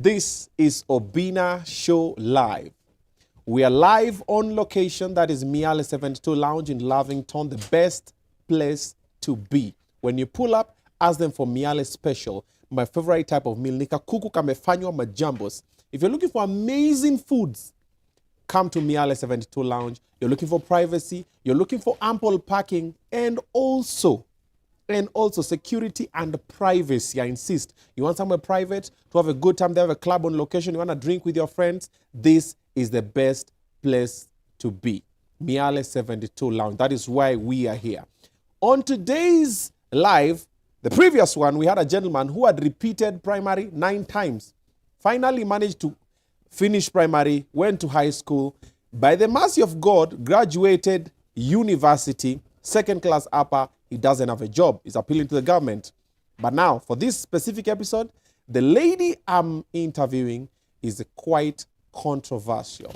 This is Obinna Show Live. We are live on location. That is Miale 72 Lounge in Lavington, the best place to be. When you pull up, ask them for Miale Special, my favorite type of meal. Nika kuku kamefanywa majambos. If you're looking for amazing foods, come to Miale 72 Lounge. You're looking for privacy. You're looking for ample parking and also security and privacy. I insist. You want somewhere private to have a good time. They have a club on location. You want to drink with your friends. This is the best place to be. Miale 72 Lounge. That is why we are here. On today's live, the previous one, we had a gentleman who had repeated primary 9 times. Finally managed to finish primary, went to high school. By the mercy of God, graduated university, second class upper. He doesn't have a job. He's appealing to the government. But now, for this specific episode, the lady I'm interviewing is quite controversial.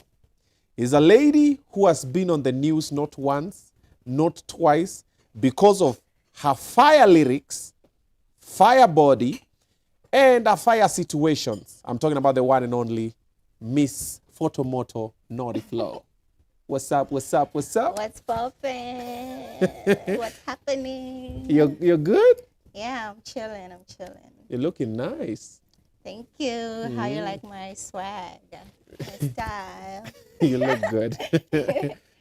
Is a lady who has been on the news not once, not twice, because of her fire lyrics, fire body, and her fire situations. I'm talking about the one and only Miss Photomoto Noti Flow. What's up, what's up, what's up? What's poppin'? What's happening? You're good? Yeah, I'm chilling. You're looking nice. Thank you. How you like my swag? My style? You look good.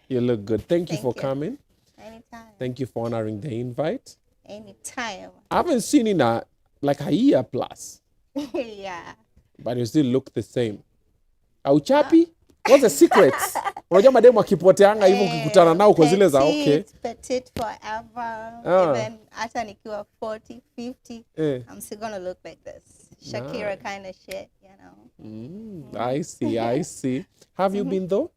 You look good. Thank you for coming. Anytime. Thank you for honoring the invite. Anytime. I haven't seen you in like a year plus. Yeah. But you still look the same. Auchapi? What's the secret? Unajua mademu akipoteanga hivyo ukikutana nao kwa zile za okay. Petite forever. Even hata nikiwa 40, 50, I'm still gonna look like this. Shakira kind of shit, you know. I see. Have you been though?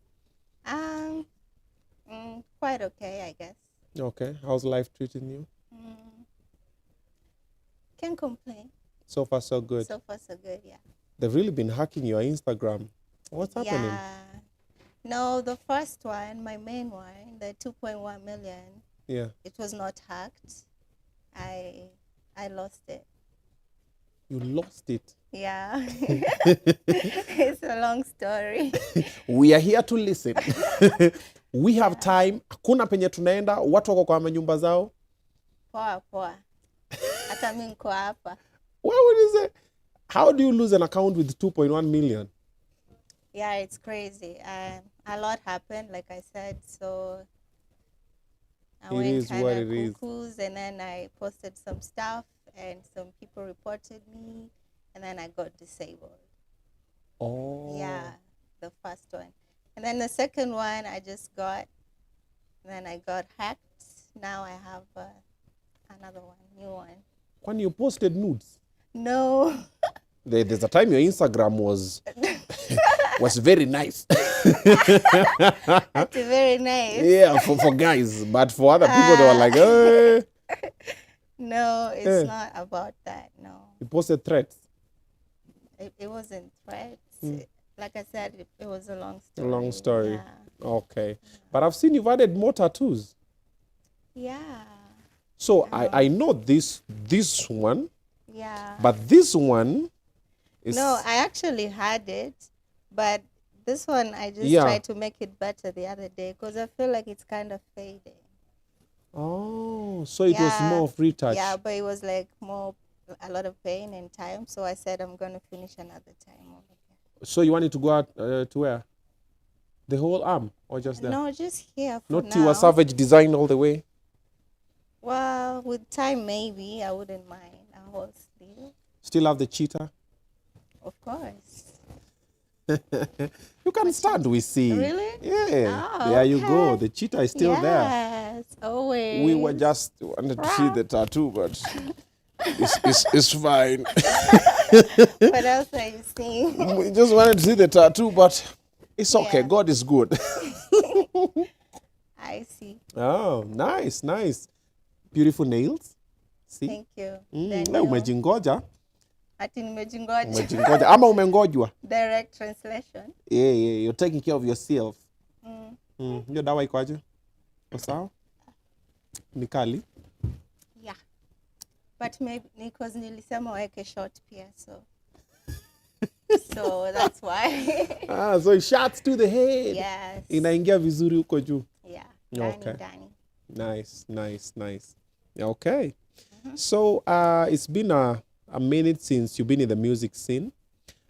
Quite okay, I guess. Okay. How's life treating you? Can't complain. So far, so good. So far, so good, yeah. They've really been hacking your Instagram. What's happening? Yeah. No, the first one, my main one, the 2.1 million. Yeah. It was not hacked. I lost it. You lost it? Yeah. It's a long story. We are here to listen. We have time. Hakuna penye tunaenda. Watu wako kwa manyumba zao. Poa. Hata mimi niko hapa. Why would you say? How do you lose an account with 2.1 million? Yeah, it's crazy. A lot happened, like I said. So I went kind of cuckoos, and then I posted some stuff, and some people reported me, and then I got disabled. Oh. Yeah, the first one. And then the second one I just got, and then I got hacked. Now I have another one, new one. When you posted nudes? No. There's a time your Instagram was very nice. That's very nice. Yeah, for guys. But for other people, they were like, hey. No, it's not about that, no. You posted threats? It wasn't threats. Like I said, it was a long story. A long story. Yeah. Okay. But I've seen you've added more tattoos. Yeah. So I know this one. Yeah. But this one is... No, I actually had it. But this one, I just tried to make it better the other day because I feel like it's kind of fading. Oh, so it was more of retouch. Yeah, but it was like a lot of pain and time. So I said I'm going to finish another time over here. So you wanted to go out to where? The whole arm or just there? No, just here for Not now. to a savage design all the way? Well, with time, maybe. I wouldn't mind a whole sleeve. Still have the cheetah? Of course. You can stand, we see. Really? Yeah. Oh, there you go. The cheetah is still there. Yes, always. We were just wanted to see the tattoo, but it's fine. What else are you seeing? We just wanted to see the tattoo, but it's okay. Yeah. God is good. I see. Oh, nice. Beautiful nails. See? Thank you. Umejingoja. Ati nimejingoja. Umejingoja. Ama umengojwa. Direct translation. Yeah, you're taking care of yourself. Hiyo dawa iko aje? Sawa? Ni kali? Yeah. But maybe because nilisema weke short pia, so So that's why. So shots to the head. Yes. Inaingia vizuri huko juu. Yeah. Okay. Dani. Nice. Okay. So it's been a minute since you've been in the music scene.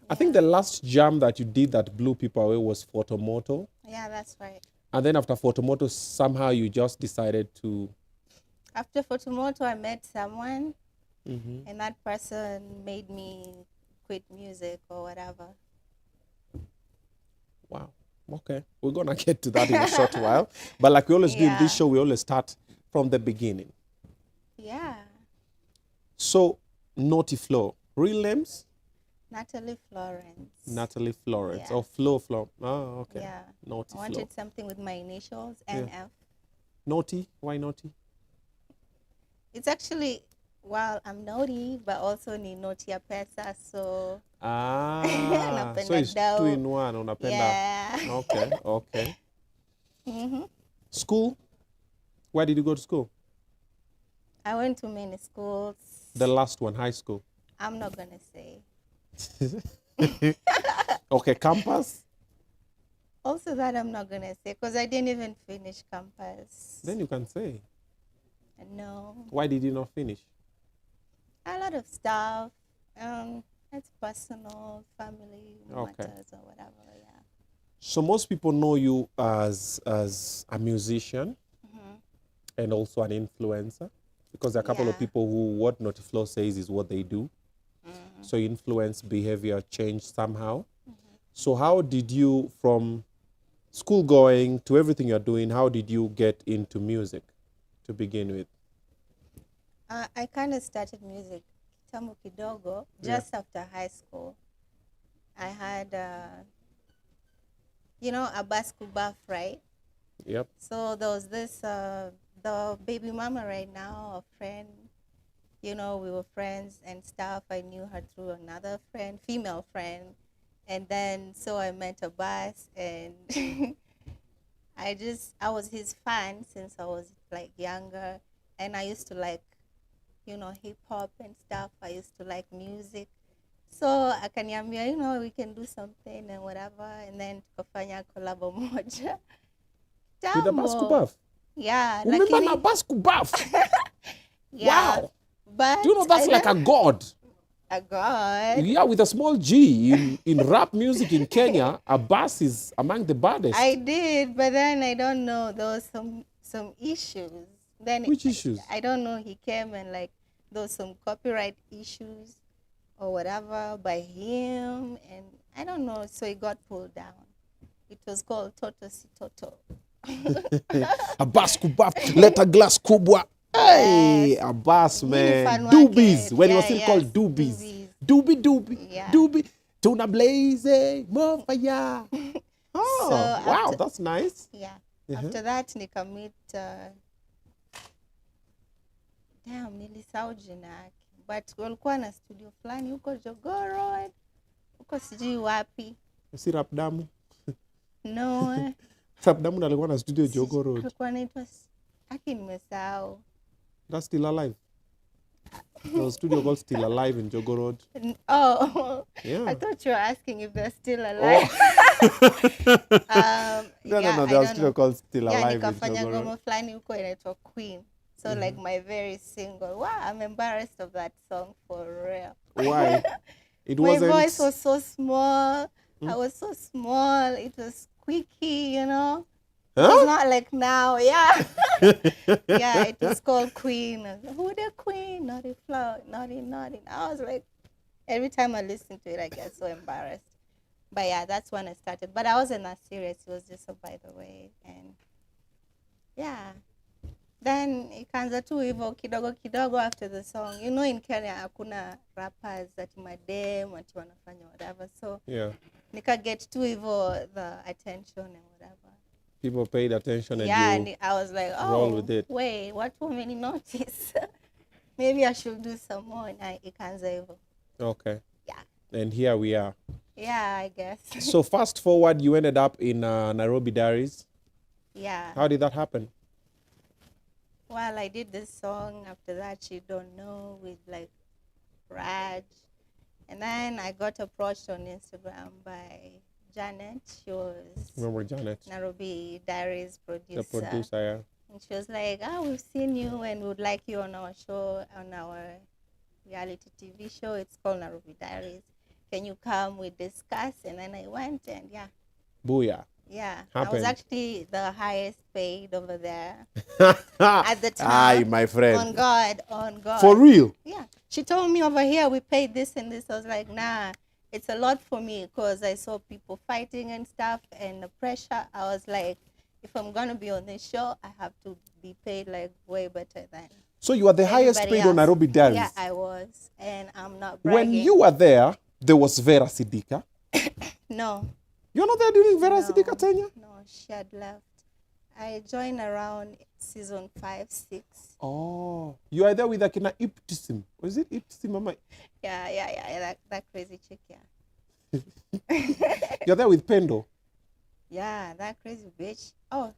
I think the last jam that you did that blew people away was Photomoto. Yeah, that's right. And then after Photomoto, somehow you just decided to... After Photomoto, I met someone, and that person made me quit music or whatever. Wow. Okay. We're going to get to that in a short while. But like we always do in this show, we always start from the beginning. Yeah. So, Noti Flow. Real names? Natalie Florence. Natalie Florence. Yeah. Or Flo. Oh, okay. Yeah. Noti I wanted Flow. something with my initials, NF. Noti? Why Noti? It's actually, well, I'm Noti, but also ni Noti ya pesa, so... So it's two in one. Unapenda. Yeah. Okay. School? Where did you go to school? I went to many schools. The last one, high school. I'm not going to say. Okay, campus? Also that I'm not going to say, because I didn't even finish campus. Then you can say. No. Why did you not finish? A lot of stuff. It's personal, family matters or whatever, yeah. So most people know you as a musician and also an influencer, because there are a couple of people who what Noti Flow says is what they do. So influence behavior change somehow. So how did you, from school going to everything you're doing, how did you get into music to begin with? I kind of started music kitambo kidogo just after high school. I had, a bus kubaf, right? Yep. So there was this, the baby mama right now, a friend, we were friends and stuff. I knew her through another friend, female friend. And then, so I met a bus and I was his fan since I was like younger. And I used to like, hip hop and stuff. I used to like music. So akaniambia, we can do something and whatever. And then tukafanya collabo moja. With the bus kubaf? Yeah. Remember na bus kubaf? Yeah. Wow. But do you know that's like a god? A god? Yeah, with a small G. In rap music in Kenya, a bass is among the baddest. I did, but then I don't know. There was some issues. Then which issues? I don't know. He came and like there was some copyright issues or whatever by him, and I don't know. So it got pulled down. It was called Toto Si Toto. A bass kubaf, letter glass kubwa. Hey, a bass, man. Doobies. When it was still called Doobies. Doobie. Yeah. Doobie. Tuna blaze. More fire. Oh, so wow. That's nice. Yeah. After that, nikamit... damn, nilisahau jina yake. But walikuwa na studio fulani huko Jogoo Road. Huko sijui wapi. Si Rap Damu? No. Rap Damu alikuwa na studio Jogoo Road. Alikuwa anaitwa... Aki nimesahau. That's still alive. There was a studio called Still Alive in Jogoo Road. Oh, yeah. I thought you were asking if they're still alive. No, there was a studio called Still Alive in nikafanya Jogoo Road. ngoma fulani huko inaitwa Queen. So like my very single. Wow, I'm embarrassed of that song for real. Why? It my wasn't... voice was so small. I was so small. It was squeaky, Huh? It's not like now, yeah. Yeah, it was called Queen. Who the Queen? Noti Flow, Noti. I was like, every time I listen to it, I get so embarrassed. But yeah, that's when I started. But I wasn't that serious. It was just so by the way. And yeah. Then ikaanza tu hivyo kidogo after the song. In Kenya, hakuna rappers ati madem, ati wanafanya whatever. So yeah, nika get tu hivyo the attention and whatever. People paid attention and and I was like, roll with it. Wait, what women notice? Maybe I should do some more. Na ikaanza hivyo. Okay. Yeah. And here we are. Yeah, I guess. So fast forward, you ended up in Nairobi Diaries. Yeah. How did that happen? Well, I did this song. After that, You Don't Know with like Raj. And then I got approached on Instagram by Janet. She was Remember Janet? Nairobi Diaries producer. The producer, yeah. And she was like, "Oh, we've seen you and would like you on our show, on our reality TV show. It's called Nairobi Diaries. Can you come? We discuss." And then I went, and yeah. Booyah. Yeah. Happened. I was actually the highest paid over there at the time. Aye, my friend. On God, on God. For real? Yeah. She told me over here we paid this and this. I was like, nah, it's a lot for me because I saw people fighting and stuff and the pressure. I was like, if I'm going to be on this show, I have to be paid like way better than. So you are the highest paid on Nairobi Diaries? Yeah, I was. And I'm not bragging. When you were there was Vera Sidika? No. You're not there during Vera Sidika tenure? No, she had left. I joined around season 5, 6. Oh, you are there with Akina Iptisim. Was it Iptisim, Mama? Yeah. That crazy chick, yeah. You're there with Pendo? Yeah, that crazy bitch. Oh,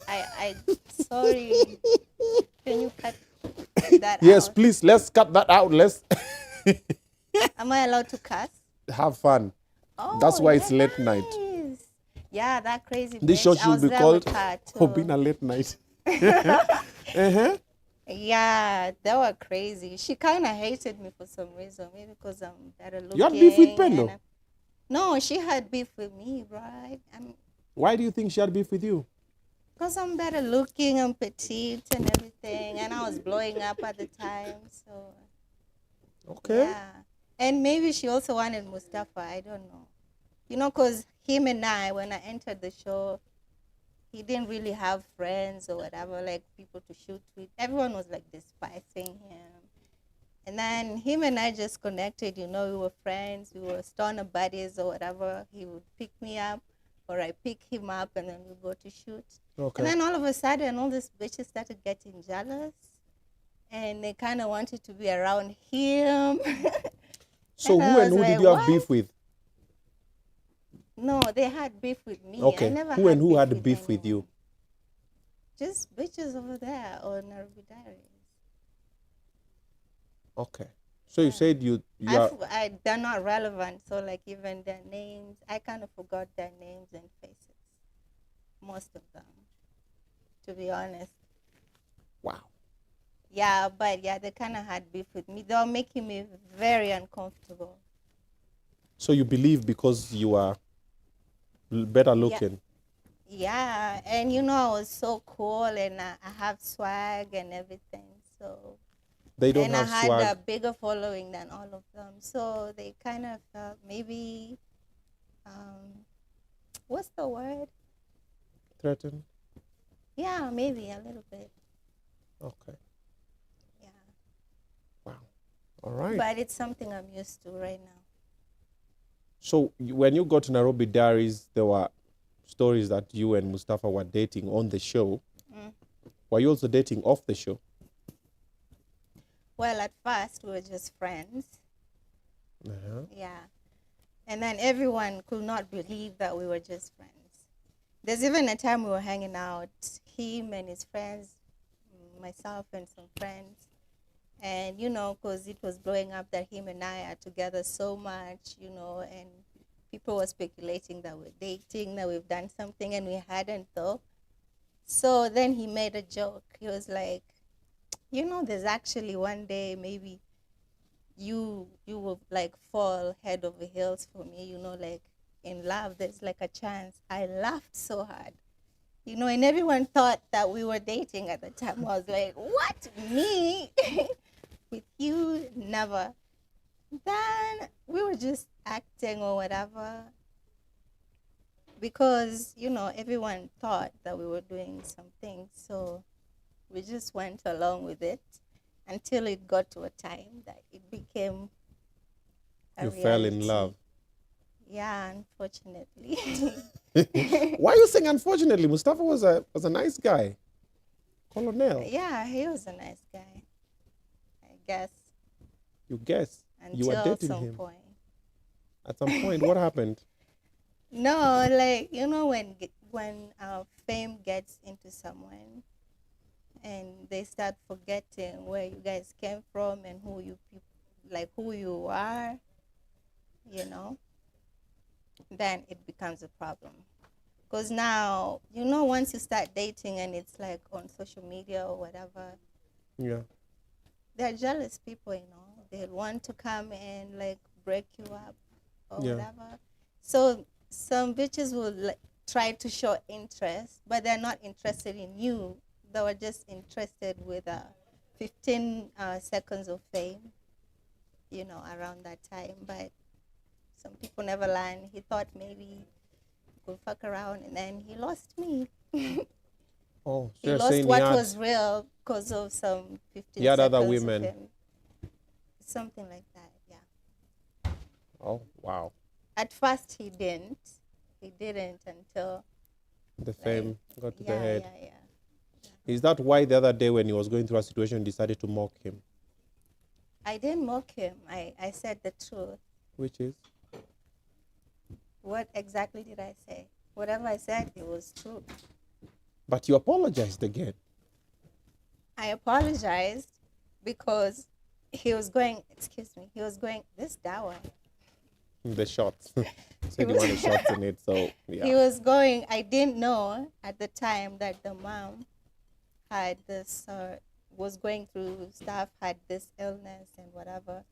I sorry. Can you cut that out? Yes, please. Let's cut that out. Let's. Am I allowed to cuss? Have fun. Oh, that's why it's late nice. night. Yeah, that crazy bitch. This show should be called Obinna Late Night. Yeah, they were crazy. She kind of hated me for some reason. Maybe because I'm better looking. You had beef with Pendo? No, she had beef with me, right? Why do you think she had beef with you? Because I'm better looking, I'm petite and everything. And I was blowing up at the time, so. Okay. Yeah. And maybe she also wanted Mustafa, I don't know. You know, because him and I, when I entered the show, he didn't really have friends or whatever, like people to shoot with. Everyone was like despising him. And then him and I just connected, you know, we were friends, we were stoner buddies or whatever. He would pick me up or I pick him up and then we go to shoot. Okay. And then all of a sudden, all these bitches started getting jealous and they kind of wanted to be around him. So who and who did you have beef with? No, they had beef with me. Okay. I never who had and who beef had with beef with you? Just bitches over there on Nairobi Diaries. Okay. So you said they're not relevant. So like even their names, I kind of forgot their names and faces. Most of them, to be honest. Wow. Yeah, but yeah, they kind of had beef with me. They were making me very uncomfortable. So you believe because you are better looking? Yeah, and you know, I was so cool and I have swag and everything. So they don't have swag. And I had a bigger following than all of them. So they kind of felt maybe, what's the word? Threatened? Yeah, maybe a little bit. Okay. Yeah. Wow. All right. But it's something I'm used to right now. So when you got to Nairobi Diaries, there were stories that you and Mustafa were dating on the show. Mm. Were you also dating off the show? Well, at first, we were just friends. Uh-huh. Yeah. And then everyone could not believe that we were just friends. There's even a time we were hanging out, him and his friends, myself and some friends. And, you know, because it was blowing up that him and I are together so much, you know, and people were speculating that we're dating, that we've done something, and we hadn't, though. So then he made a joke. He was like, you know, there's actually one day maybe you will, like, fall head over heels for me, you know, like, in love, there's, like, a chance. I laughed so hard. You know, and everyone thought that we were dating at the time. I was like, what? Me? With you? Never. Then we were just acting or whatever. Because, you know, everyone thought that we were doing something. So we just went along with it until it got to a time that it became a reality. Fell in love. Yeah, unfortunately. Why are you saying unfortunately? Mustafa was a nice guy. Colonel. Yeah, he was a nice guy. I guess. You guess? Until you were dating some him. point. At some point, what happened? No, like, you know, when fame gets into someone and they start forgetting where you guys came from and who you are, you know, then it becomes a problem. Because now, you know, once you start dating and it's like on social media or whatever, Yeah. they're jealous people, you know. They want to come and like break you up or Yeah. whatever. So some bitches will like, try to show interest, but they're not interested in you. They were just interested with 15 seconds of fame, you know, around that time. But some people never learn. He thought maybe could fuck around, and then he lost me. Oh, so He you're lost saying what was real because of some 15 he had seconds other of women. him. Something like that, yeah. Oh, wow. At first he didn't. He didn't until The fame got to the yeah, head. yeah. Is that why the other day when he was going through a situation, you decided to mock him? I didn't mock him. I said the truth. Which is? What exactly did I say? Whatever I said, it was true. But you apologized again. I apologized because he was going, this dawa. The shots. Said you wanted shots in it, so yeah. He was going, I didn't know at the time that the mom had this, was going through stuff, had this illness and whatever.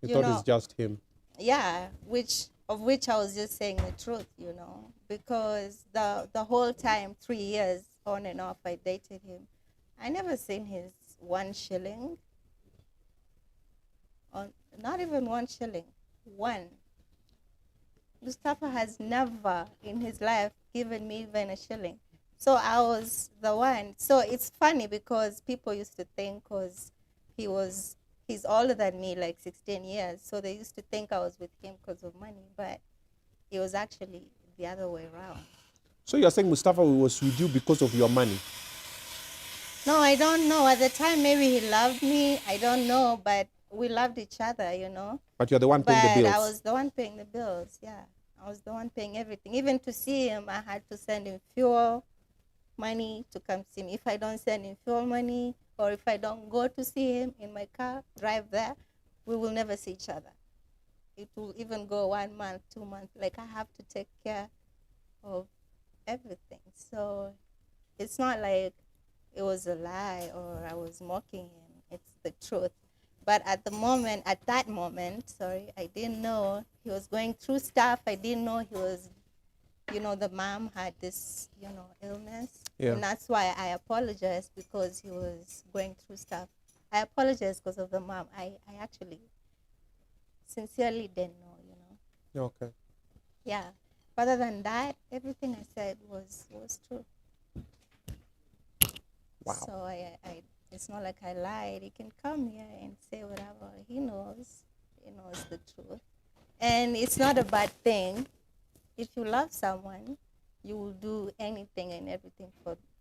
You thought it's just him. Yeah, which I was just saying the truth, you know, because the whole time, 3 years on and off, I dated him. I never seen his 1 shilling. Not even 1 shilling. One. Mustafa has never in his life given me even a shilling. So I was the one. So it's funny because people used to think because he's older than me, like 16 years. So they used to think I was with him because of money, but it was actually the other way around. So you're saying Mustafa was with you because of your money? No, I don't know. At the time, maybe he loved me. I don't know, but we loved each other, you know. But you're the one paying the bills? But I was the one paying the bills, yeah. I was the one paying everything. Even to see him, I had to send him fuel money to come see me. If I don't send him fuel money, or if I don't go to see him in my car, drive there, we will never see each other. It will even go 1 month, 2 months. Like, I have to take care of everything. So it's not like it was a lie or I was mocking him. It's the truth. But at that moment, I didn't know he was going through stuff. I didn't know he was, you know, the mom had this, you know, illness. Yeah. And that's why I apologized, because he was going through stuff. I apologized because of the mom. I actually sincerely didn't know, you know. Okay. Yeah. Other than that, everything I said was true. Wow. So I it's not like I lied. He can come here and say whatever. He knows the truth. And it's not a bad thing. If you love someone, you will do anything and everything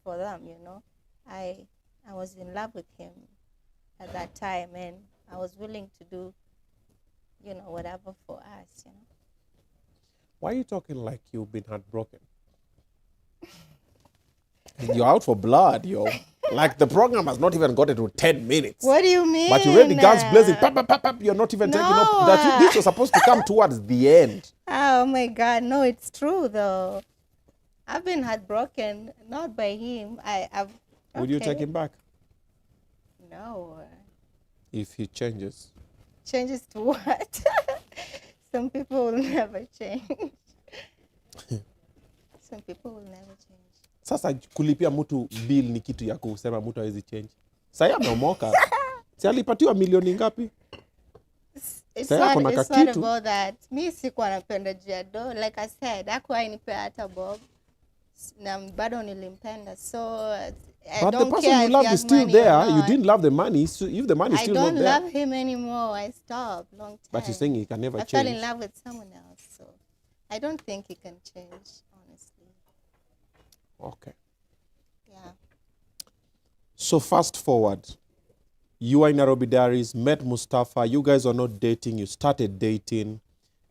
for them, you know. I was in love with him at that time, and I was willing to do, you know, whatever for us, you know. Why are you talking like you've been heartbroken? You're out for blood, yo. Like, the program has not even gotten to 10 minutes. What do you mean? But you read the guns blazing. Pap, pap, pap, pap. You're not even taking up. This was supposed to come towards the end. Oh, my God. No, it's true, though. I've been heartbroken, not by him. Would you take him back? No. If he changes. Changes to what? Some people will never change. Some people will never change. Sasa kulipia mtu bill ni kitu ya kusema mtu hawezi change. Sasa ameomoka. Si alipatiwa milioni ngapi? It's not about that. Mi sikuwa napenda jado. Like I said, hakuwa inipea hata bob. Na bado nilimpenda. So But the person you loved is still there. You didn't love the money. So if the money is still not there. I don't love him anymore. I stopped long time. But you're saying he can never change. I fell in love with someone else. So I don't think he can change, honestly. Okay. Yeah. So fast forward. You are in Nairobi Diaries, met Mustafa. You guys are not dating. You started dating.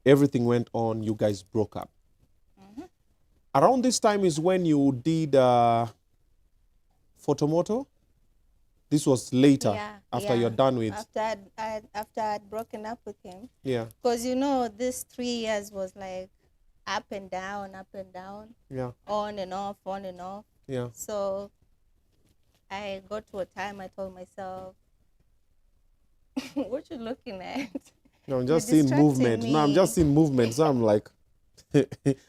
Everything went on. You guys broke up. Mm-hmm. Around this time is when you did Photomoto. This was later, after you're done with... After I'd broken up with him. Yeah. Because, you know, this 3 years was like up and down. Yeah. On and off. Yeah. So I got to a time I told myself, what you looking at? No, I'm just seeing movement. No, I'm just seeing movement. So I'm like,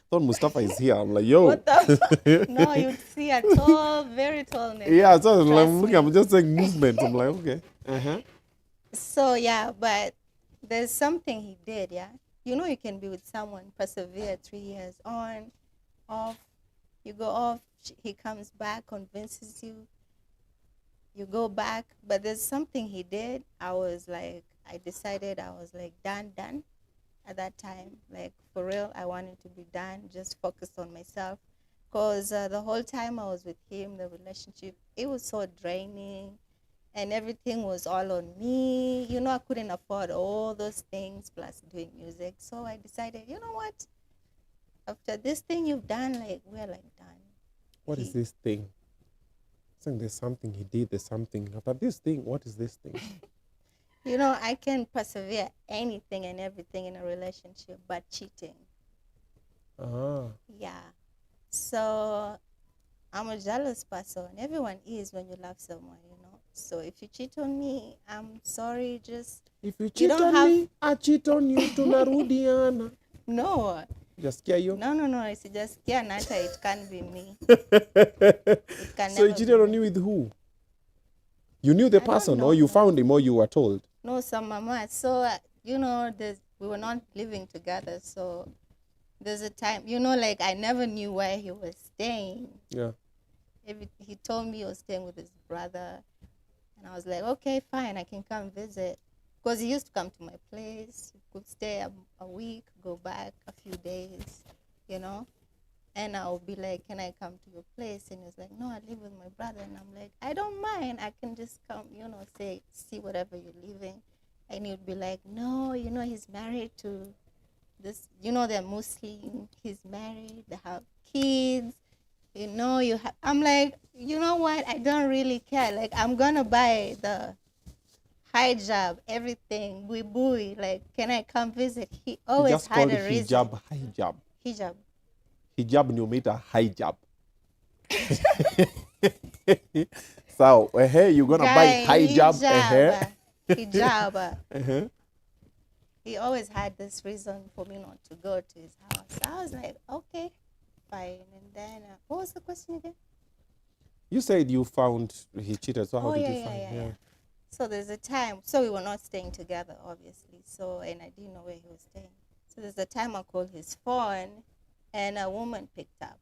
thought Mustafa is here. I'm like, yo. What the No, you'd see a tall, very tall nigga. Yeah, so I'm just saying movement. I'm like, okay. So, yeah, but there's something he did, yeah? You know you can be with someone, persevere 3 years, on, off. You go off, he comes back, convinces you. You go back. But there's something he did. I decided I was like, done. At that time, like, for real, I wanted to be done, just focus on myself. Because the whole time I was with him, the relationship, it was so draining. And everything was all on me. You know, I couldn't afford all those things, plus doing music. So I decided, you know what? After this thing you've done, like, we're like done. What is this thing? I think there's something he did, there's something. After this thing, what is this thing? You know, I can persevere anything and everything in a relationship, but cheating. Yeah. So I'm a jealous person. Everyone is when you love someone, you know. So if you cheat on me, I'm sorry, just... If you cheat on me, I cheat on you, tunarudiana. No. Just scare you? No. It's just scare Nata. It can't be me. It can so you cheated on you with who? You knew the person, or you found him, or you were told? No, some mama. So, you know, we were not living together. So there's a time, you know, like I never knew where he was staying. Yeah. He told me he was staying with his brother. And I was like, okay, fine, I can come visit. Because he used to come to my place. He could stay a week, go back a few days, you know. And I'll be like, can I come to your place? And he's like, no, I live with my brother. And I'm like, I don't mind. I can just come, you know, see whatever you're leaving. And he'd be like, no, you know, he's married to this, you know, they're Muslim. He's married. They have kids. You know, I'm like, you know what? I don't really care. Like, I'm going to buy the hijab, everything, bui. Like, can I come visit? He always had a reason. Hijab. Hijab ni umeita hijab. So, you're going to buy hijab. Hijab. He always had this reason for me not to go to his house. I was like, okay, fine. And then, what was the question again? You said you found he cheated, so how did you find him? Yeah. So there's a time, so we were not staying together, obviously. So, and I didn't know where he was staying. So there's a time I called his phone, and a woman picked up.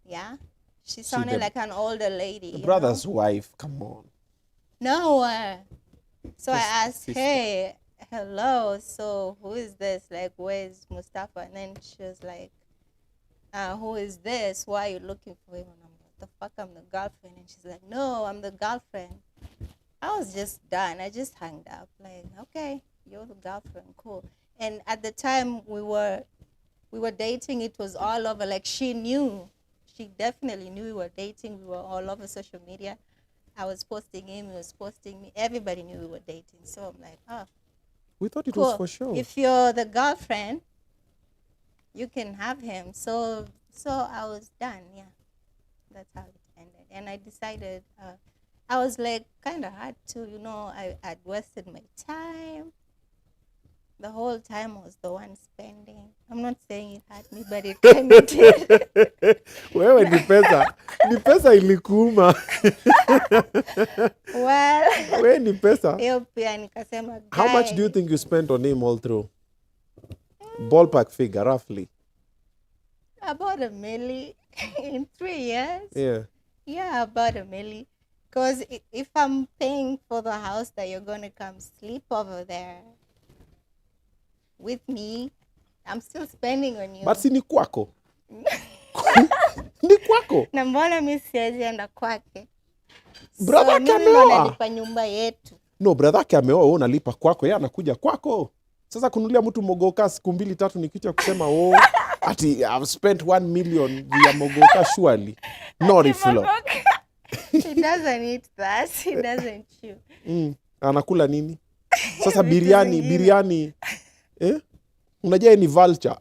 Yeah? She sounded like an older lady. The brother's wife, come on. No. So I asked, hey, hello, so who is this? Like, where's Mustafa? And then she was like, who is this? Why are you looking for him? And I'm like, what the fuck, I'm the girlfriend. And she's like, no, I'm the girlfriend. I was just done. I just hung up. Like, okay, you're the girlfriend, cool. And at the time we were dating, it was all over. Like, she knew. She definitely knew we were dating. We were all over social media. I was posting him, he was posting me. Everybody knew we were dating. So I'm like, oh. We thought it cool. was for sure. If you're the girlfriend, you can have him. So I was done, yeah. That's how it ended. And I decided, I was like kind of hard to, you know, I'd wasted my time. The whole time I was the one spending. I'm not saying it hurt me, but it kind of did. Wewe ni pesa ilikuuma. Well, wewe ni pesa. Hiyo pia nikasema, how much do you think you spent on him all through? Ballpark figure, roughly. About $1 million in 3 years. Yeah. Yeah, about $1 million. Because if I'm paying for the house that you're going to come sleep over there with me, I'm still spending on you. But si ni kwako. Ni kwako. Na mbona mimi siwezi enda kwake? Brother yake ameoa. Analipa nyumba yetu. No, brother yake ameoa, wewe unalipa kwako, yeye anakuja kwako. Sasa kunulia mtu mogoka siku 2-3 ni kitu ya kusema ati I've spent $1 million via mogoka surely. Noti Flow. He doesn't eat that. He doesn't chew. Anakula nini? Sasa biriani. Unajua ni vulture.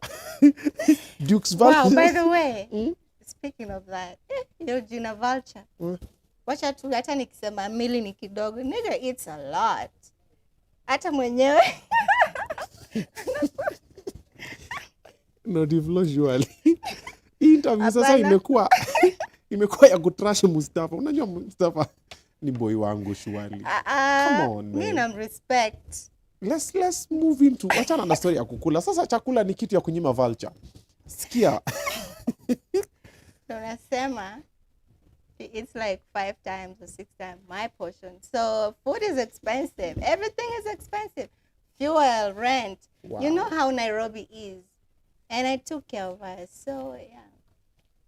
Duke's vulture. Wow, by the way, speaking of that, hiyo jina vulture. Wacha tu hata nikisema mili ni kidogo. Nigga eats a lot. Hata mwenyewe. Noti Flow surely. Interview sasa imekuwa ya kutrash Mustafa. Unajua Mustafa ni boy wangu surely. Come on, man. Mimi respect. Let's move into wachana na story ya kukula. Sasa chakula ni kitu ya kunyima vulture. Sikia. Tunasema it's like 5 times or 6 times my portion. So food is expensive. Everything is expensive. Fuel, rent. Wow. You know how Nairobi is. And I took care of her. So yeah.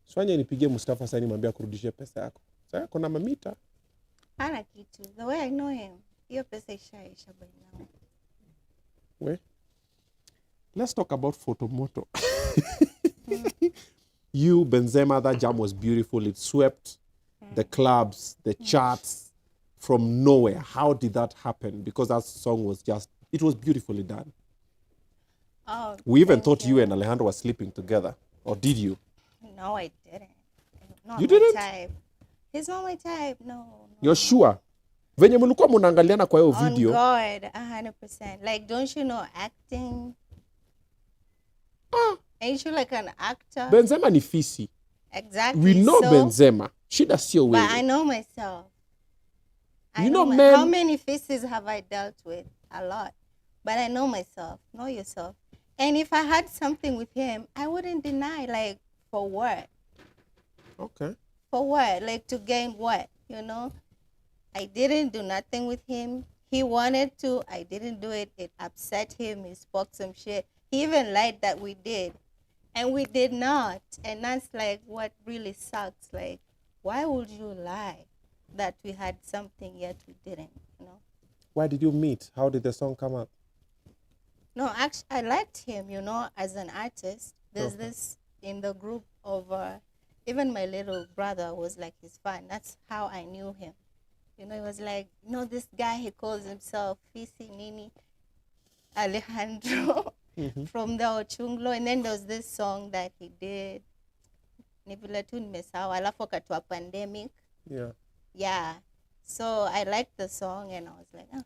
Swanya nipigie Mustafa sasa nimwambia kurudishia pesa yako. Sasa kuna mamita. Hana kitu. The way I know him, hiyo pesa ishaisha by now. Well, let's talk about Photomoto. You, Benzema, that jam was beautiful. It swept the clubs, the charts from nowhere. How did that happen? Because that song was it was beautifully done. Oh, we even thought you and Alejandro were sleeping together. Or did you? No, I didn't. Not you didn't? Type. He's not my type, no. You're sure? Venye mulikuwa munaangaliana kwa hiyo video. On God, 100%. Like, don't you know acting? Ain't you like an actor? Benzema ni fisi. Exactly. We know Benzema. Shida sio wewe. But I know myself. You know men. How many faces have I dealt with? A lot. But I know myself. Know yourself. And if I had something with him, I wouldn't deny. Like, for what? Okay. For what? Like, to gain what? You know? I didn't do nothing with him. He wanted to. I didn't do it. It upset him. He spoke some shit. He even lied that we did. And we did not. And that's like what really sucks. Like, why would you lie that we had something yet we didn't? You know? Why did you meet? How did the song come up? No, actually, I liked him, you know, as an artist. There's this in the group of, even my little brother was like his fan. That's how I knew him. You know, he was like, you know, this guy, he calls himself Fisi Nini Alejandro from the Ochunglo. And then there was this song that he did, Nivilatun Mesao, alafu wakati wa pandemic. Yeah. Yeah. So I liked the song and I was like, oh.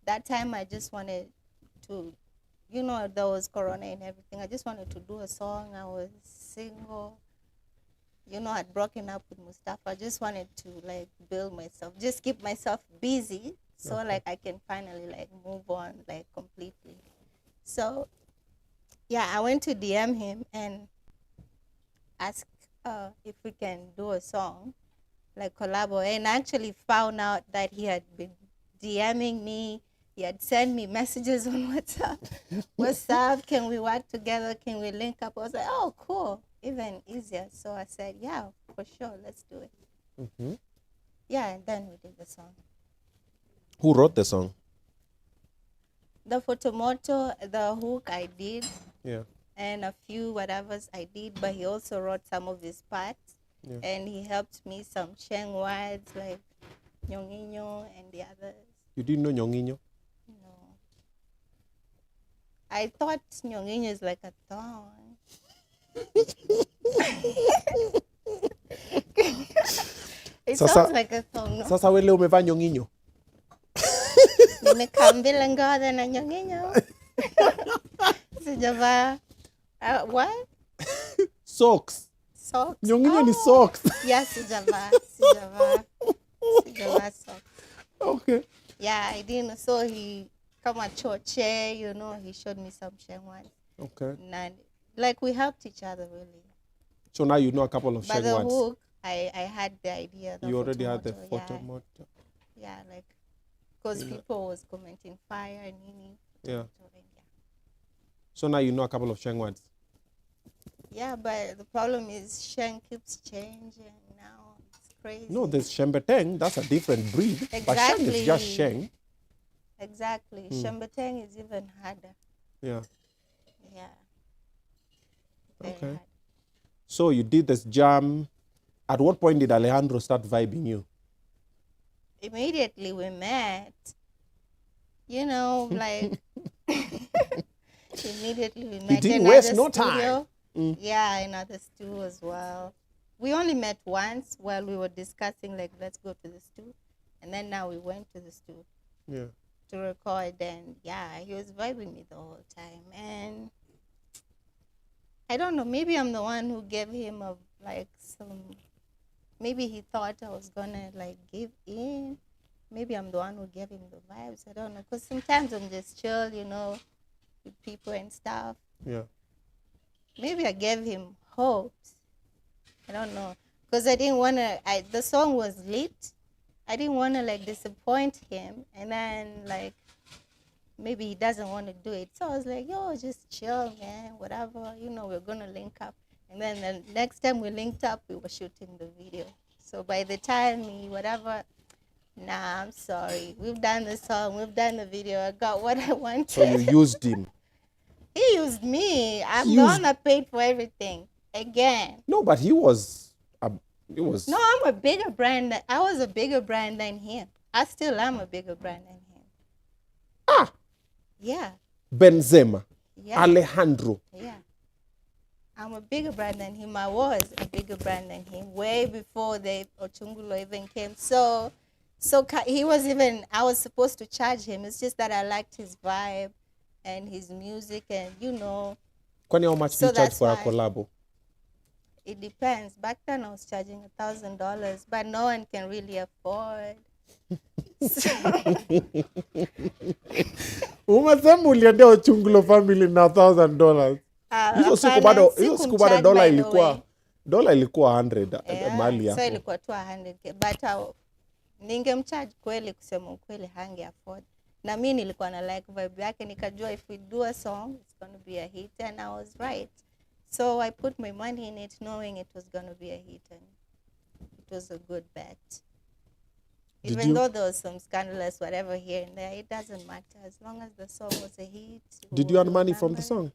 That time I just wanted to, you know, there was Corona and everything. I just wanted to do a song. I was single. You know, I'd broken up with Mustafa. I just wanted to, like, build myself, just keep myself busy so, like, I can finally, like, move on, like, completely. So, yeah, I went to DM him and asked if we can do a song, like, collaborate. And I actually found out that he had been DMing me. He had sent me messages on WhatsApp. What's up? Can we work together? Can we link up? I was like, oh, cool. Even easier. So I said, yeah, for sure. Let's do it. Yeah, and then we did the song. Who wrote the song? The Photomoto, the hook I did. Yeah. And a few whatevers I did. But he also wrote some of his parts. Yeah. And he helped me some Sheng words like Nyonginyo and the others. You didn't know Nyonginyo? No. I thought Nyonginyo is like a thorn. It sounds like a thong, no? Sasa wewe leo umevaa nyonginyo? Nimekambila ngoda na nyonginyo. Sijavaa. What? Socks. Socks? Nyonginyo ni socks. Yes, sijavaa socks. Okay. Yeah, I didn't. So he come at choche, you know, he showed me some sheng ones. Okay. And like we helped each other really. So now you know a couple of sheng words. By the hook, I had the idea. You already had the Photomoto. Yeah, like, because people was commenting fire and Nini. Yeah. So now you know a couple of sheng words. Yeah, but the problem is sheng keeps changing now. It's crazy. No, there's shembeteng. That's a different breed. Exactly. But sheng is just sheng. Exactly. Shembeteng is even harder. Yeah. Yeah. Okay. So you did this jam. At what point did Alejandro start vibing you? immediately we met, you know, like immediately we met. He didn't in waste other no studio. time. Yeah, in other studio as well. We only met once while we were discussing, like, let's go to the studio. And then now we went to the studio to record. And yeah, he was vibing me the whole time. And I don't know, maybe I'm the one who gave him maybe he thought I was gonna like give in. Maybe I'm the one who gave him the vibes. I don't know, because sometimes I'm just chill, you know, with people and stuff. Yeah. Maybe I gave him hopes. I don't know, because I didn't want to. The song was lit. I didn't want to like disappoint him, and then like maybe he doesn't want to do it. So I was like, yo, just chill, man, whatever. You know, we're gonna link up. And then the next time we linked up, we were shooting the video. So by the time I'm sorry. We've done the song, we've done the video. I got what I wanted. So you used him. He used me. I'm the one that paid for everything. Again. No, but he was. No, I'm a bigger brand. I was a bigger brand than him. I still am a bigger brand than him. Ah. Yeah. Benzema. Yeah. Alejandro. Yeah. I'm a bigger brand than him. I was a bigger brand than him way before the Ochungulo even came. So he was even. I was supposed to charge him. It's just that I liked his vibe and his music, and you know. Kwani how much do you charge for a collabo? It depends. Back then I was charging $1,000, but no one can really afford. Umesema uliendea Ochungulo family na $1,000. Hizo siku bado dola ilikuwa 100 mali hapo. So ilikuwa 200k, but ningemcharge kweli, kusema ukweli hange afford. Na mimi nilikuwa na like vibe yake, nikajua if we do a song it's going to be a hit, and I was right. So I put my money in it knowing it was going to be a hit, and it was a good bet. Even though there was some scandalous whatever here and there, it doesn't matter as long as the song was a hit. Did you earn money from the song?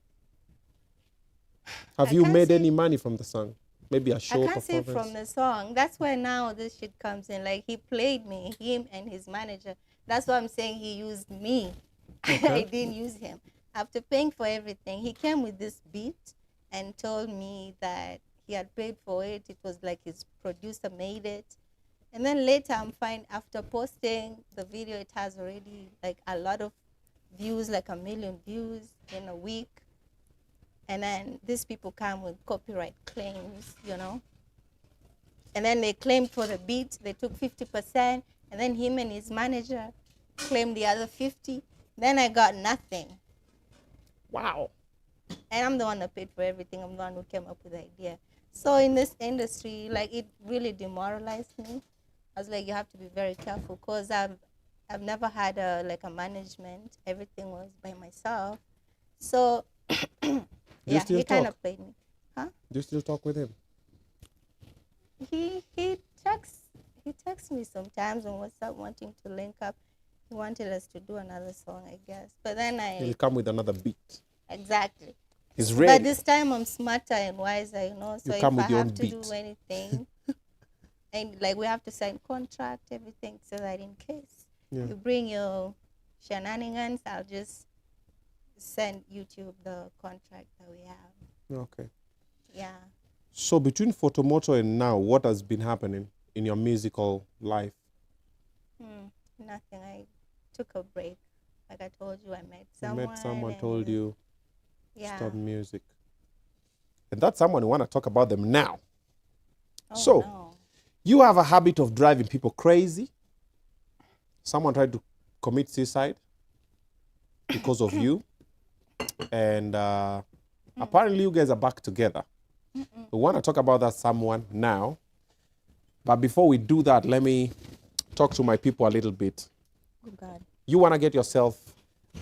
Have you made any money from the song? Maybe a show performance? I can't say from the song. That's where now this shit comes in. Like, he played me, him and his manager. That's why I'm saying he used me. Okay. I didn't use him. After paying for everything, he came with this beat and told me that he had paid for it. It was like his producer made it. And then later I'm fine, after posting the video, it has already like a lot of views, like 1 million views in a week. And then these people come with copyright claims, you know. And then they claimed for the beat, they took 50%. And then him and his manager claimed the other 50. Then I got nothing. Wow. And I'm the one that paid for everything. I'm the one who came up with the idea. So in this industry, like, it really demoralized me. I was like, you have to be very careful, because I've never had a management. Everything was by myself. So yeah, he kind of played me. Huh? Do you still talk with him? He texts me sometimes on WhatsApp wanting to link up. He wanted us to do another song, I guess. But then he'll come with another beat. Exactly. He's ready. But this time I'm smarter and wiser, you know. So if I have to do anything, and like we have to sign contract, everything, so that in case you bring your shenanigans, I'll just send YouTube the contract that we have. Okay. Yeah. So between Photomoto and now, what has been happening in your musical life? Nothing. I took a break. Like I told you, I met someone. You met someone, told you stop music. And that's someone, you want to talk about them now. You have a habit of driving people crazy. Someone tried to commit suicide because of you. And apparently you guys are back together. We want to talk about that someone now. But before we do that, let me talk to my people a little bit. Oh God. You want to get yourself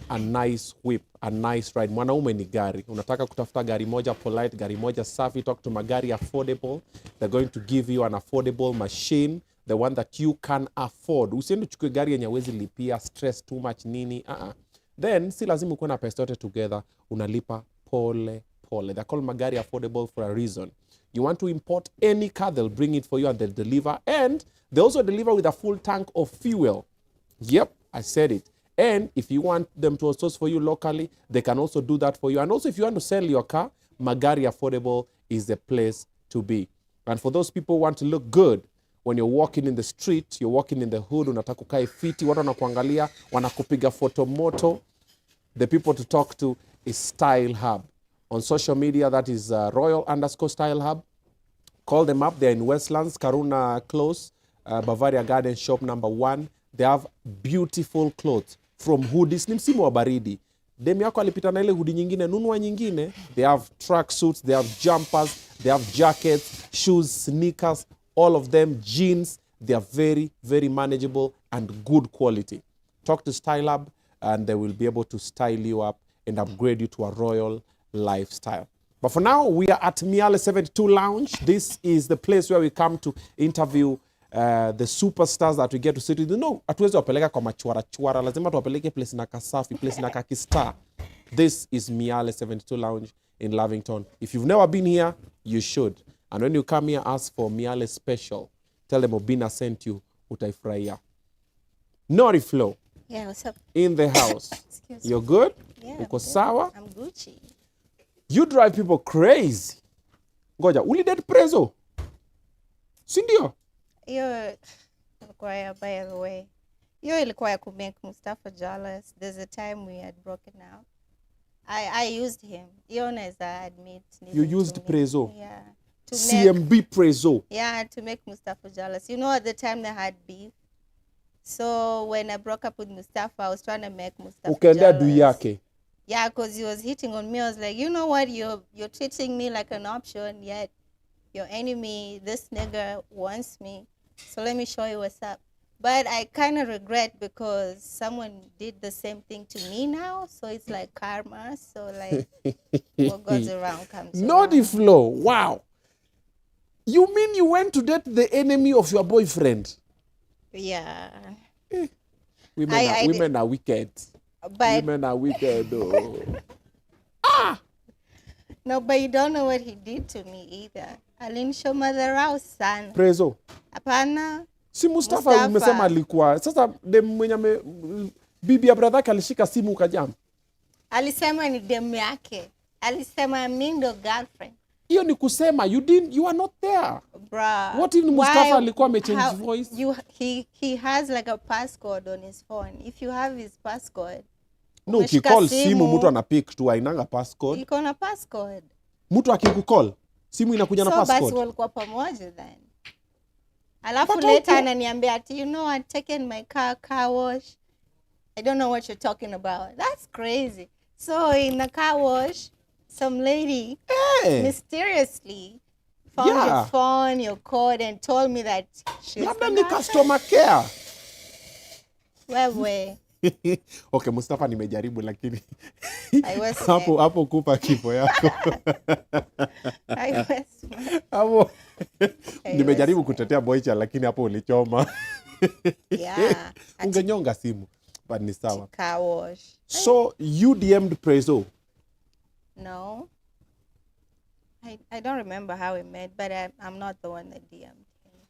a nice whip, a nice ride. Mwanaume ni gari. Unataka kutafuta gari moja polite, gari moja safi. Talk to magari affordable. They're going to give you an affordable machine, the one that you can afford. Usiende uchukue gari yenye huwezi lipia, stress too much nini. Then si lazima ukuwe na pesa yote together. Unalipa pole pole. They're called magari affordable for a reason. You want to import any car, they'll bring it for you and they'll deliver. And They also deliver with a full tank of fuel. Yep, I said it. And if you want them to source for you locally, they can also do that for you. And also if you want to sell your car, Magari Affordable is the place to be. And for those people who want to look good, when you're walking in the street, you're walking in the hood, unataka ukae fiti, watu wanakuangalia, wanakupiga photo moto, the people to talk to is Style Hub. On social media, that is Royal_Style Hub. Call them up. They're in Westlands, Karuna Close, Bavaria Garden Shop number 1. They have beautiful clothes from hoodies. Ni msimu wa baridi. Demi yako alipita na ile hoodie nyingine, nunua nyingine. They have track suits, they have jumpers, they have jackets, shoes, sneakers, all of them, jeans. They are very, very manageable and good quality. Talk to Style Hub and they will be able to style you up and upgrade you to a royal lifestyle. But for now, we are at Miale 72 Lounge. This is the place where we come to interview the superstars that we get to sit with. No, hatuwezi wapeleka kwa machwara. Lazima tuwapeleke place na kasafi, place na kakistar. This is Miale 72 Lounge in Lavington. If you've never been here, you should. And when you come here, ask for Miale Special. Tell them Obinna sent you, utaifurahia. Noti Flow. Yeah, what's up? In the house. Excuse me. You're good? Yeah, Uko sawa? I'm Gucci. You drive people crazy. Ngoja, ulidate Prezzo? Sindio? Hiyo ilikuwa ya, by the way. Hiyo ilikuwa ya kumake Mustafa jealous. There's a time we had broken out. I used him. Hiyo naweza admit. You used Prezzo? Yeah. CMB Prezzo? Yeah, to make Mustafa jealous. You know, at the time they had beef. So when I broke up with Mustafa, I was trying to make Mustafa jealous. Yake. Yeah, because he was hitting on me. I was like, you know what? You're treating me like an option, yet your enemy, this nigga, wants me. So let me show you what's up. But I kind of regret because someone did the same thing to me now. So it's like karma. So like what goes around comes around. Noti Flow. Wow. You mean you went to date the enemy of your boyfriend? Yeah. Women are wicked. But women are wicked. Oh. No, but you don't know what he did to me either. Alinisho madharau sana. Prezzo. Hapana. Si Mustafa umesema alikuwa. Sasa dem mwenye bibi ya brother yake alishika simu ukajam. Alisema ni dem yake. Alisema mimi ndo girlfriend. Hiyo ni kusema you are not there. Bruh. What if Mustafa alikuwa amechange voice? He has like a passcode on his phone. If you have his passcode. No, ukicall simu mtu anapick tu ainanga passcode. Iko na passcode. Mtu akikucall simu inakuja na passcode. So basi walikuwa pamoja then. Alafu later ananiambia ati you know I've taken my car wash. I don't know what you're talking about. That's crazy. So in the car wash, some lady mysteriously found your phone, your code, and told me that she's the customer care. Wewe. Okay, Mustafa nimejaribu lakini hapo kupa kifo yako. Hapo nimejaribu kutetea boycha lakini hapo ulichoma. Yeah. Ungenyonga simu. But ni sawa. Car wash. So you DM'd Prezzo? No. I don't remember how we met, but I'm not the one that DM'd him.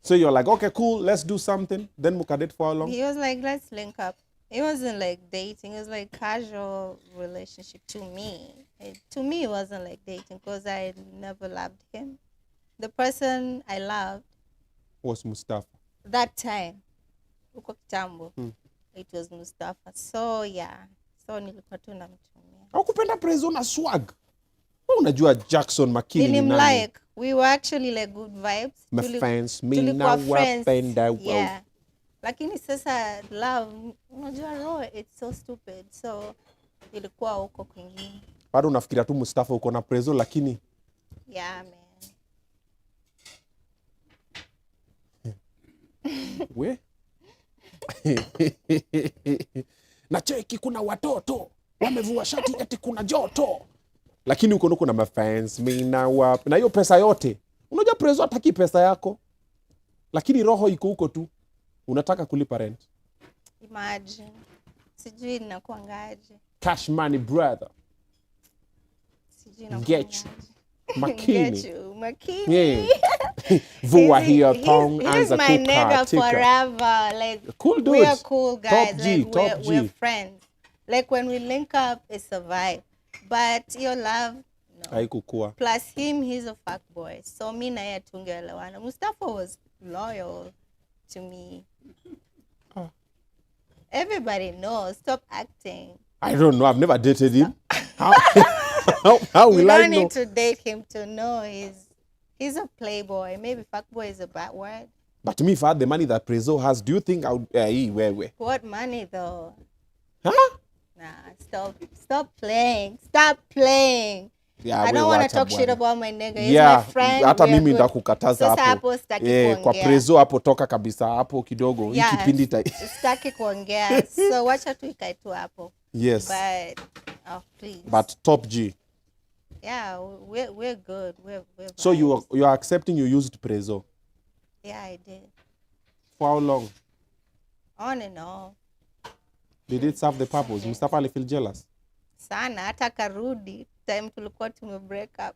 So you're like, okay, cool, let's do something. Then mukadate for how long? He was like, let's link up. It wasn't like dating. It was like casual relationship to me. To me, it wasn't like dating because I never loved him. The person I loved was Mustafa. That time, uko kitambo, it was Mustafa. So yeah, so nilikuwa tu namtumia. Haukupenda Prezzo na swag? Wewe unajua Jackson Makini ni nani? Like we were actually like good vibes. My fans, me now wapenda wow. Yeah. Lakini sasa love, unajua roho, it's so stupid. So ilikuwa huko kwingine. Bado unafikiria tu Mustafa uko na Prezzo lakini yeah man. We? Na cheki kuna watoto wamevua shati eti kuna joto. Lakini uko nuko na mafans, mimi na hiyo pesa yote. Unajua Prezzo hataki pesa yako. Lakini roho iko huko tu. Unataka kulipa rent. Imagine. Sijui ninakuangaje. Cash money brother. Sijui ninakuangaje. Get you. Makini. Get you. Makini. Yeah. Vua hiyo thong, he's anza my nigga kukatika. forever. Like, Cool dude. we are cool guys. Top G, like, top G. we're friends. Like, when we link up, it's a vibe. But your love, no. Haikukua. Plus him, he's a fuck boy. So me na yeye tungeelewana. Mustafa was loyal to me. Everybody knows. Stop acting. I don't know. I've never dated him. How will I know? You don't need to date him to know he's a playboy. Maybe fuckboy is a bad word. But to me, if I had the money that Prezzo has, do you think I would... where? What money, though? Huh? Nah, stop playing. Stop playing. Yeah, I don't want to talk shit about my nigga. He's my friend. Hata mimi ndakukataza hapo. Hapo sitaki kuongea. Kwa Prezzo hapo toka kabisa hapo kidogo. Yeah, hii kipindi sitaki kuongea. So wacha tu ikae tu hapo. Yes. But please. But top G. Yeah, we're good. We're so you are accepting you used Prezzo? Yeah, I did. For how long? On and off. Did it serve the purpose? Mustafa alifeel jealous? Sana, hata karudi time tulikuwa break up.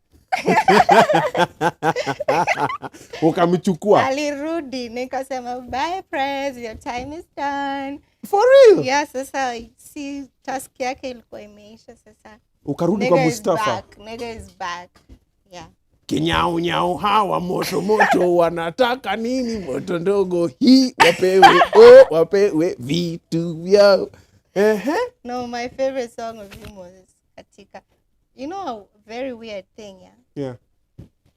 Ukamchukua? Alirudi, nikasema bye Prez, your time is done. For real? Yeah, sasa si task yake ilikuwa imeisha sasa. Ukarudi kwa Mustafa? Nigga is back. Yeah. Kinyao nyao hawa moto moto wanataka nini moto ndogo hii wapewe vitu vyao. No, my favorite song of him was Katika. You know a very weird thing, yeah? Yeah.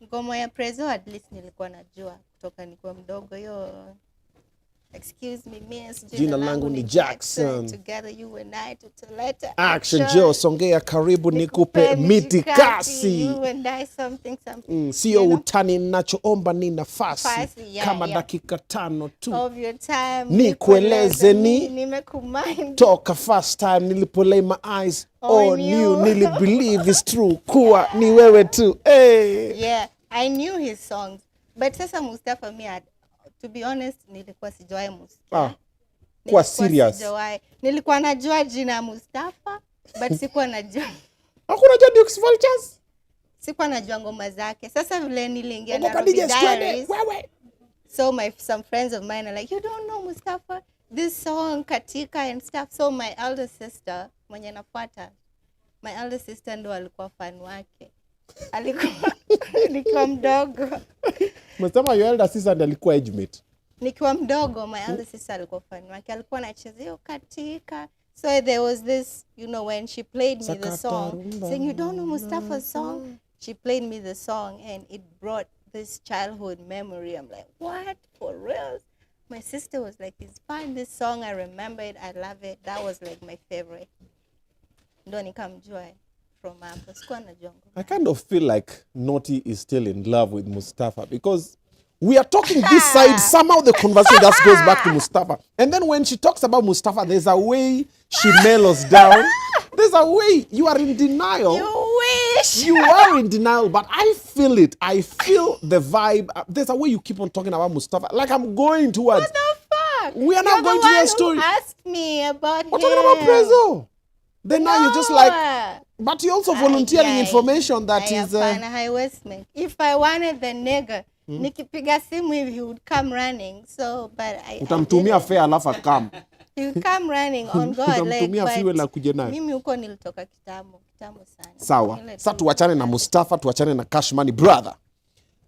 Ngoma ya Prezzo at least nilikuwa najua kutoka nikiwa mdogo yo. Excuse me, miss. Jina langu ni Jackson. Together you and I tutoleta action. Joe songea karibu nikupe mitikasi. You and I something. Sio utani ninachoomba ni nafasi. Kama dakika 5 tu. Of your time. Nikueleze ni nimekumind. Toka first time nilipolay my eyes on you. Nilibelieve it's true. Kuwa ni wewe tu. Hey. Yeah, I knew his songs. But sasa Mustafa to be honest, nilikuwa sijawahi Mustafa. Kwa serious? Nilikuwa najua jina Mustafa, but sikuwa najua. Hakuna jua Dukes Vultures? Sikuwa najua ngoma zake. Sasa vile niliingia Nairobi Diaries. So some friends of mine are like, you don't know Mustafa? This song, Katika and stuff. So my elder sister, mwenye nafuata, my elder sister ndo alikuwa fan wake. Alikuwa mdogo. Mustafa, your elder sister alikuwa age mate? Nikiwa mdogo, my elder sister alikuwa fan wake. Alikuwa anachezea Katika. So there was this, you know, when she played me the song, saying, you don't know Mustafa's song? She played me the song and it brought this childhood memory. I'm like, what? For real? My sister was like, it's fine, this song, I remember it, I love it. That was like my favorite. Ndo nikamjua. I kind of feel like Noti is still in love with Mustafa because we are talking this side, somehow the conversation just goes back to Mustafa. And then when she talks about Mustafa, there's a way she mellows down. There's a way you are in denial. You wish. You are in denial, but I feel it. I feel the vibe. There's a way you keep on talking about Mustafa. Like I'm going towards. What the fuck? We are not going to your story. Ask me about We're talking about Prezzo. Then now you're just like, but you're also volunteering information that is... If I wanted the nigga, nikipiga simu hivi, he would come running. So, but utamtumia fare alafu come. He would come running on God. Utamtumia fuel la kuja nayo. Mimi huko nilitoka kitambo sana. Sawa. Sasa tuachane na Mustafa, tuachane na Cash Money brother.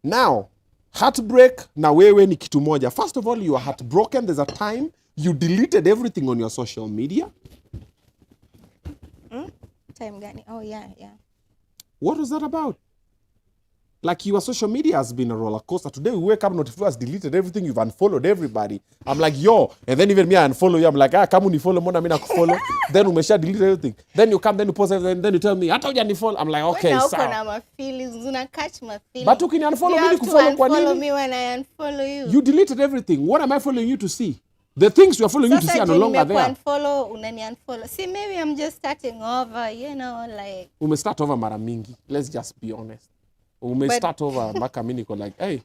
Now, Heartbreak na wewe ni kitu moja. First of all, you are heartbroken. There's a time you deleted everything on your social media. Time gani? Oh, yeah. What was that about? Like your social media has been a roller coaster. Today we wake up, Noti Flow has deleted everything. You've unfollowed everybody. I'm like, yo. And then even me, I unfollow you. I'm like, come unifollow, mona mina kufollow. Then umesha delete everything. Then you come, then you post everything. Then you tell me, hata unifollow. I'm like, okay, so. My feelings. Una catch my feelings. But you can unfollow me to follow kwa nini? You have to unfollow me when I unfollow you. You deleted everything. What am I following you to see? The things you are following you to see are no longer there. Unfollow. See, maybe I'm just starting over, you know, like... Start over mara mingi. Let's just be honest. Start over mpaka mimi niko like, hey.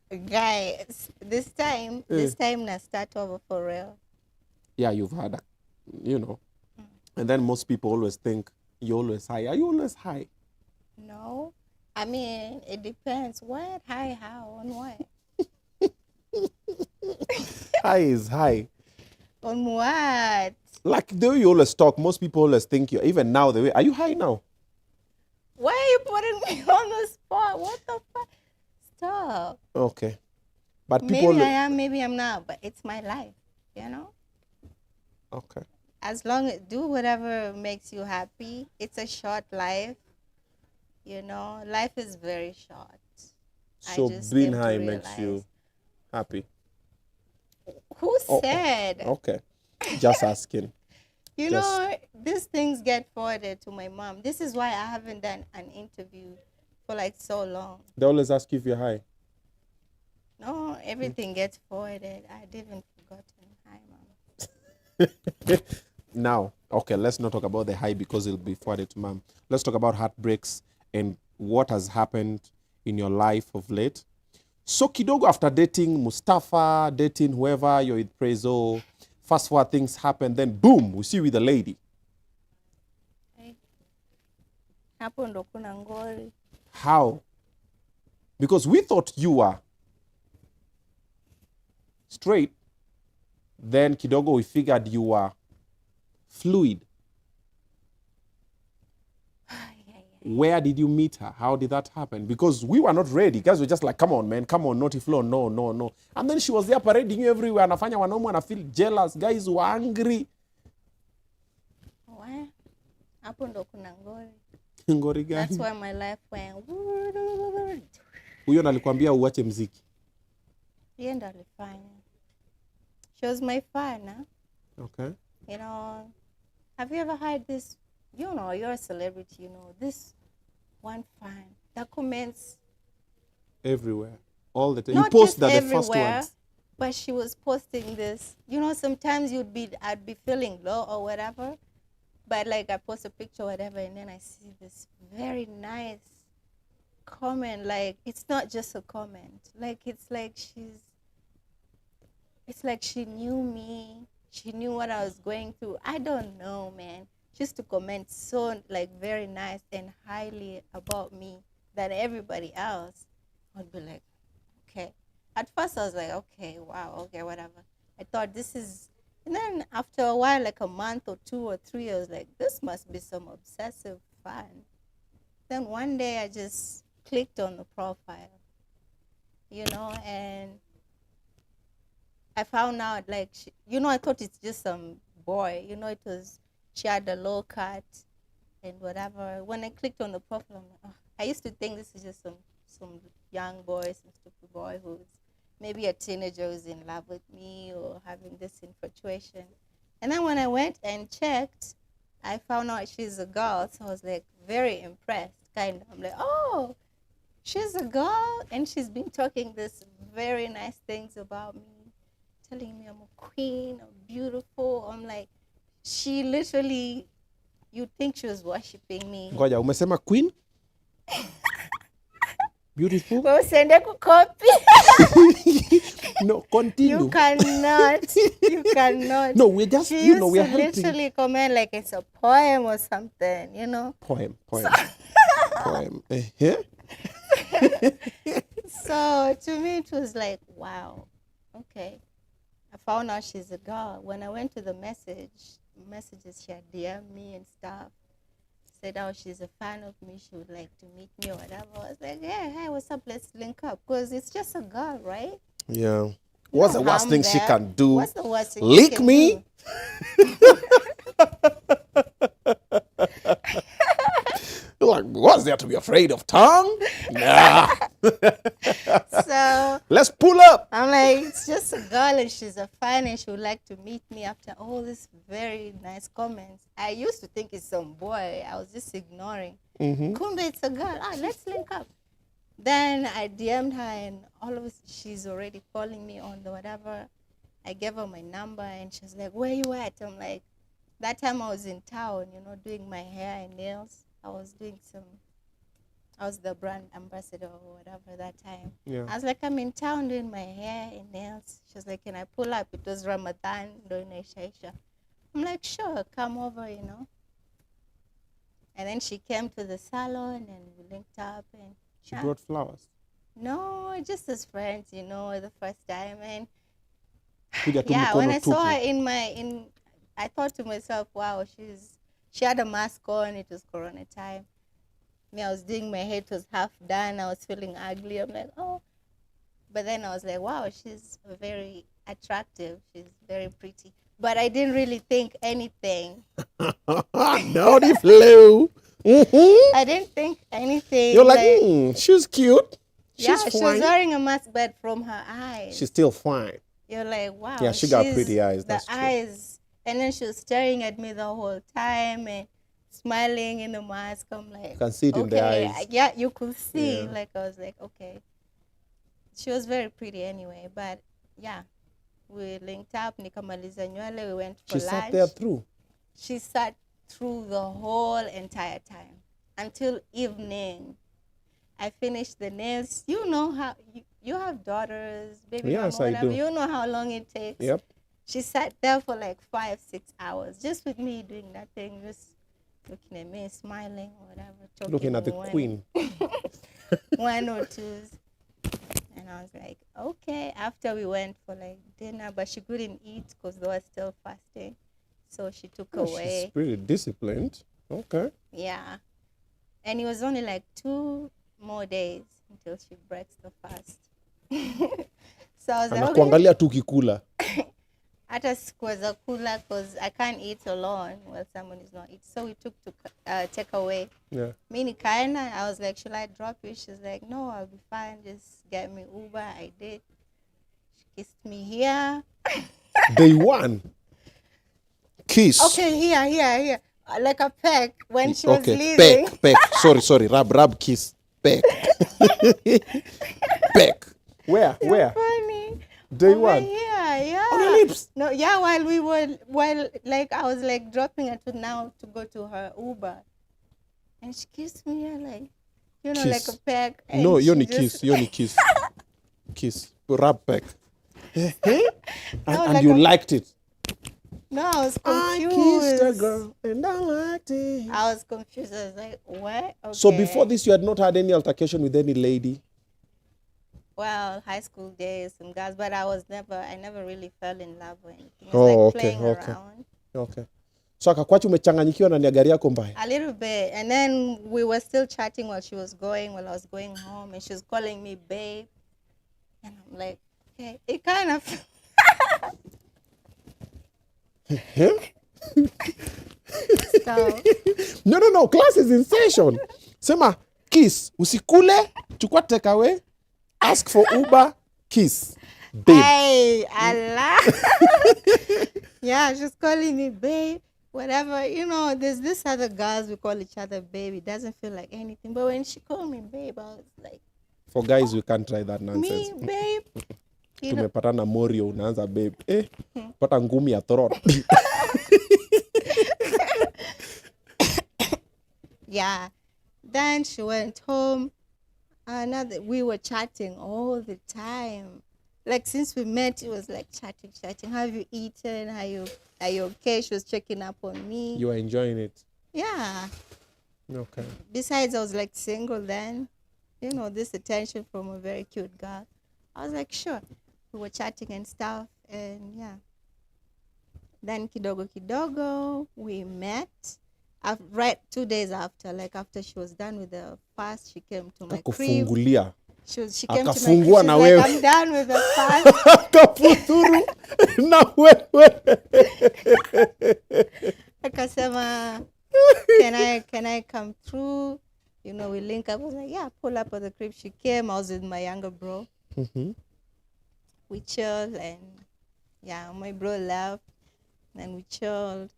Guys, this time na start over for real. Yeah, you've had, you know. And then most people always think you're always high. Are you always high? No. I mean, it depends. What? Hi, how, on what? High is high. On what? Like the way you always talk, most people always think you, even now, the way, are you high now? Why are you putting me on the spot? What the fuck? Stop. Okay. But people... Maybe I am, maybe I'm not, but it's my life, you know? Okay. As long as do whatever makes you happy. It's a short life. You know, life is very short. So being high makes you happy? Who said? Okay. Just asking. You know, these things get forwarded to my mom. This is why I haven't done an interview for like so long. They always ask you if you're high. No, everything gets forwarded. I'd even forgotten. Hi, mom. Now, okay, let's not talk about the high because it'll be forwarded to mom. Let's talk about heartbreaks and what has happened in your life of late. So kidogo, after dating Mustafa, dating whoever, you're with Prezzo, fast forward, things happen, then boom, we see you with a lady. Hapo ndo kuna ngori. How? Because we thought you were straight, then kidogo we figured you were fluid. Where did you meet her? How did that happen? Because we were not ready. Guys were just like, come on, man, come on, Noti Flow, no, no, no. And then she was there parading you everywhere. Anafanya wanaume wana feel jealous. Guys were angry. Why? Hapo ndo kuna ngori. Ngori gani? That's why my life went. Huyo ndo alikwambia uache mziki? Yeye ndo alifanya. She was my fan, huh? Okay. You know, have you ever had this? You know, you're a celebrity, you know, this one fan that comments everywhere, all the time. Not you post just that everywhere, the first ones. But she was posting this. You know, sometimes I'd be feeling low or whatever, but like I post a picture or whatever, and then I see this very nice comment. Like, it's not just a comment. Like, it's like she knew me. She knew what I was going through. I don't know, man. She used to comment so like very nice and highly about me than everybody else. I'd be like, okay. At first I was like, okay, wow, okay, whatever. I thought this is, and then after a while, like a month or 2 or 3, I was like, this must be some obsessive fan. Then one day I just clicked on the profile, you know, and I found out like, I thought it's just some boy, she had a low cut and whatever. When I clicked on the profile, I'm like, oh, I used to think this is just some young boy, some stupid boy who's maybe a teenager who's in love with me or having this infatuation. And then when I went and checked, I found out she's a girl. So I was like very impressed, kind of. I'm like, oh, she's a girl and she's been talking this very nice things about me, telling me I'm a queen, I'm beautiful. I'm like, she literally, you'd think she was worshiping me. Ngoja, umesema queen? Beautiful? Sende copy. No, continue. You cannot. You cannot. No, we're just, she we're used to literally comment like it's a poem or something, Poem. So, poem. So to me it was like, wow, okay. I found out she's a girl. When I went to the messages, she had DM'd me and stuff. Said, oh, she's a fan of me. She would like to meet me or whatever. I was like, yeah, hey, what's up? Let's link up. Because it's just a girl, right? Yeah. What's the worst thing she can do? What's the worst thing Lick me? Like, what's there to be afraid of? Tongue? Nah. So let's pull up. I'm like, it's just a girl and she's a fan and she would like to meet me after all these very nice comments. I used to think it's some boy. I was just ignoring. Kumbe, it's a girl. Let's link up. Then I DM'd her and all of she's already calling me on the whatever. I gave her my number and she was like, where you at? I'm like, that time I was in town, doing my hair and nails. I was the brand ambassador or whatever that time. Yeah. I was like, I'm in town doing my hair and nails. She was like, can I pull up? It was Ramadan, doing a shaisha. I'm like, sure, come over, And then she came to the salon and we linked up and she brought flowers. No, just as friends, the first time. And yeah, when I saw her I thought to myself, wow, she had a mask on. It was Corona time. I was doing my hair, it was half done. I was feeling ugly. I'm like, oh. But then I was like, wow, she's very attractive. She's very pretty. But I didn't really think anything. Noti Flow. I didn't think anything. You're like she's cute. She's fine. She was wearing a mask, but from her eyes. She's still fine. You're like, wow. Yeah, she got pretty eyes. That's the eyes. And then she was staring at me the whole time and smiling in the mask. I'm like, you can see it in the eyes. Yeah, you could see. Yeah. Like, I was like, okay. She was very pretty anyway. But yeah, we linked up. Nikamaliza nywele. We went for lunch. She sat there through? She sat through the whole entire time until evening. I finished the nails. You know how you have daughters, baby. Yes, mama, I do. You know how long it takes. Yep. She sat there for like 5-6 hours, just with me doing nothing, just looking at me, smiling, whatever. Looking at the queen. One or twos. And I was like, okay. After we went for like dinner, but she couldn't eat because they were still fasting. So she took away. She's pretty disciplined. Okay. Yeah. And it was only like 2 more days until she breaks the fast. So I was like, anakuangalia tu kikula. Hata sikuweza kula because I can't eat alone while someone is not eating. So we took to take away. Yeah. Me nikaenda, I was like, should I drop you? She's like, no, I'll be fine. Just get me Uber. I did. She kissed me here. Day one. Kiss. Okay, here. Like a peck when she was leaving. Peck. Sorry. Rub, kiss. Peck. Peck. Where? Funny. Day one. Yeah. On your lips. No, yeah. While like I was like dropping her to go to her Uber, and she kissed me. Like, kiss. Like a peck. No, you only kiss. Kiss. Rub peck. and you liked it. No, I was confused. I kissed a girl and I liked it. I was confused. I was like, what? Okay. So before this, you had not had any altercation with any lady? Well, high school days, some guys, but I never really fell in love or anything. It was playing around. Okay. So akakwacha umechanganyikiwa na gari yako mbaya? A little bit. And then we were still chatting while I was going home, and she was calling me babe. And I'm like, okay, it kind of... No, class is in session. Sema, kiss, usikule, chukua take away, ask for Uber, kiss, babe. Hey, Allah. Yeah, she's calling me babe, whatever. There's this other girls, we call each other babe. It doesn't feel like anything. But when she called me babe, I was like... For guys, we can't try that nonsense. Me, babe. Tumepatana Morio, unaanza babe. Pata ngumi ya throat. Yeah. Then she went home. We were chatting all the time. Like, since we met, it was like chatting. Have you eaten? Are you okay? She was checking up on me. You were enjoying it? Yeah. Okay. Besides, I was like single then. This attention from a very cute girl. I was like, sure. We were chatting and stuff, and yeah. Then kidogo, we met. Right 2 days after, like after she was done with the fast, she came to my crib. She came to my crib. She's like, I'm done with the fast. Akafuturu na wewe. Akasema, can I come through? We link up. I was like, yeah, pull up at the crib. She came. I was with my younger bro. Mm-hmm. We chilled, and yeah, my bro left, and we chilled.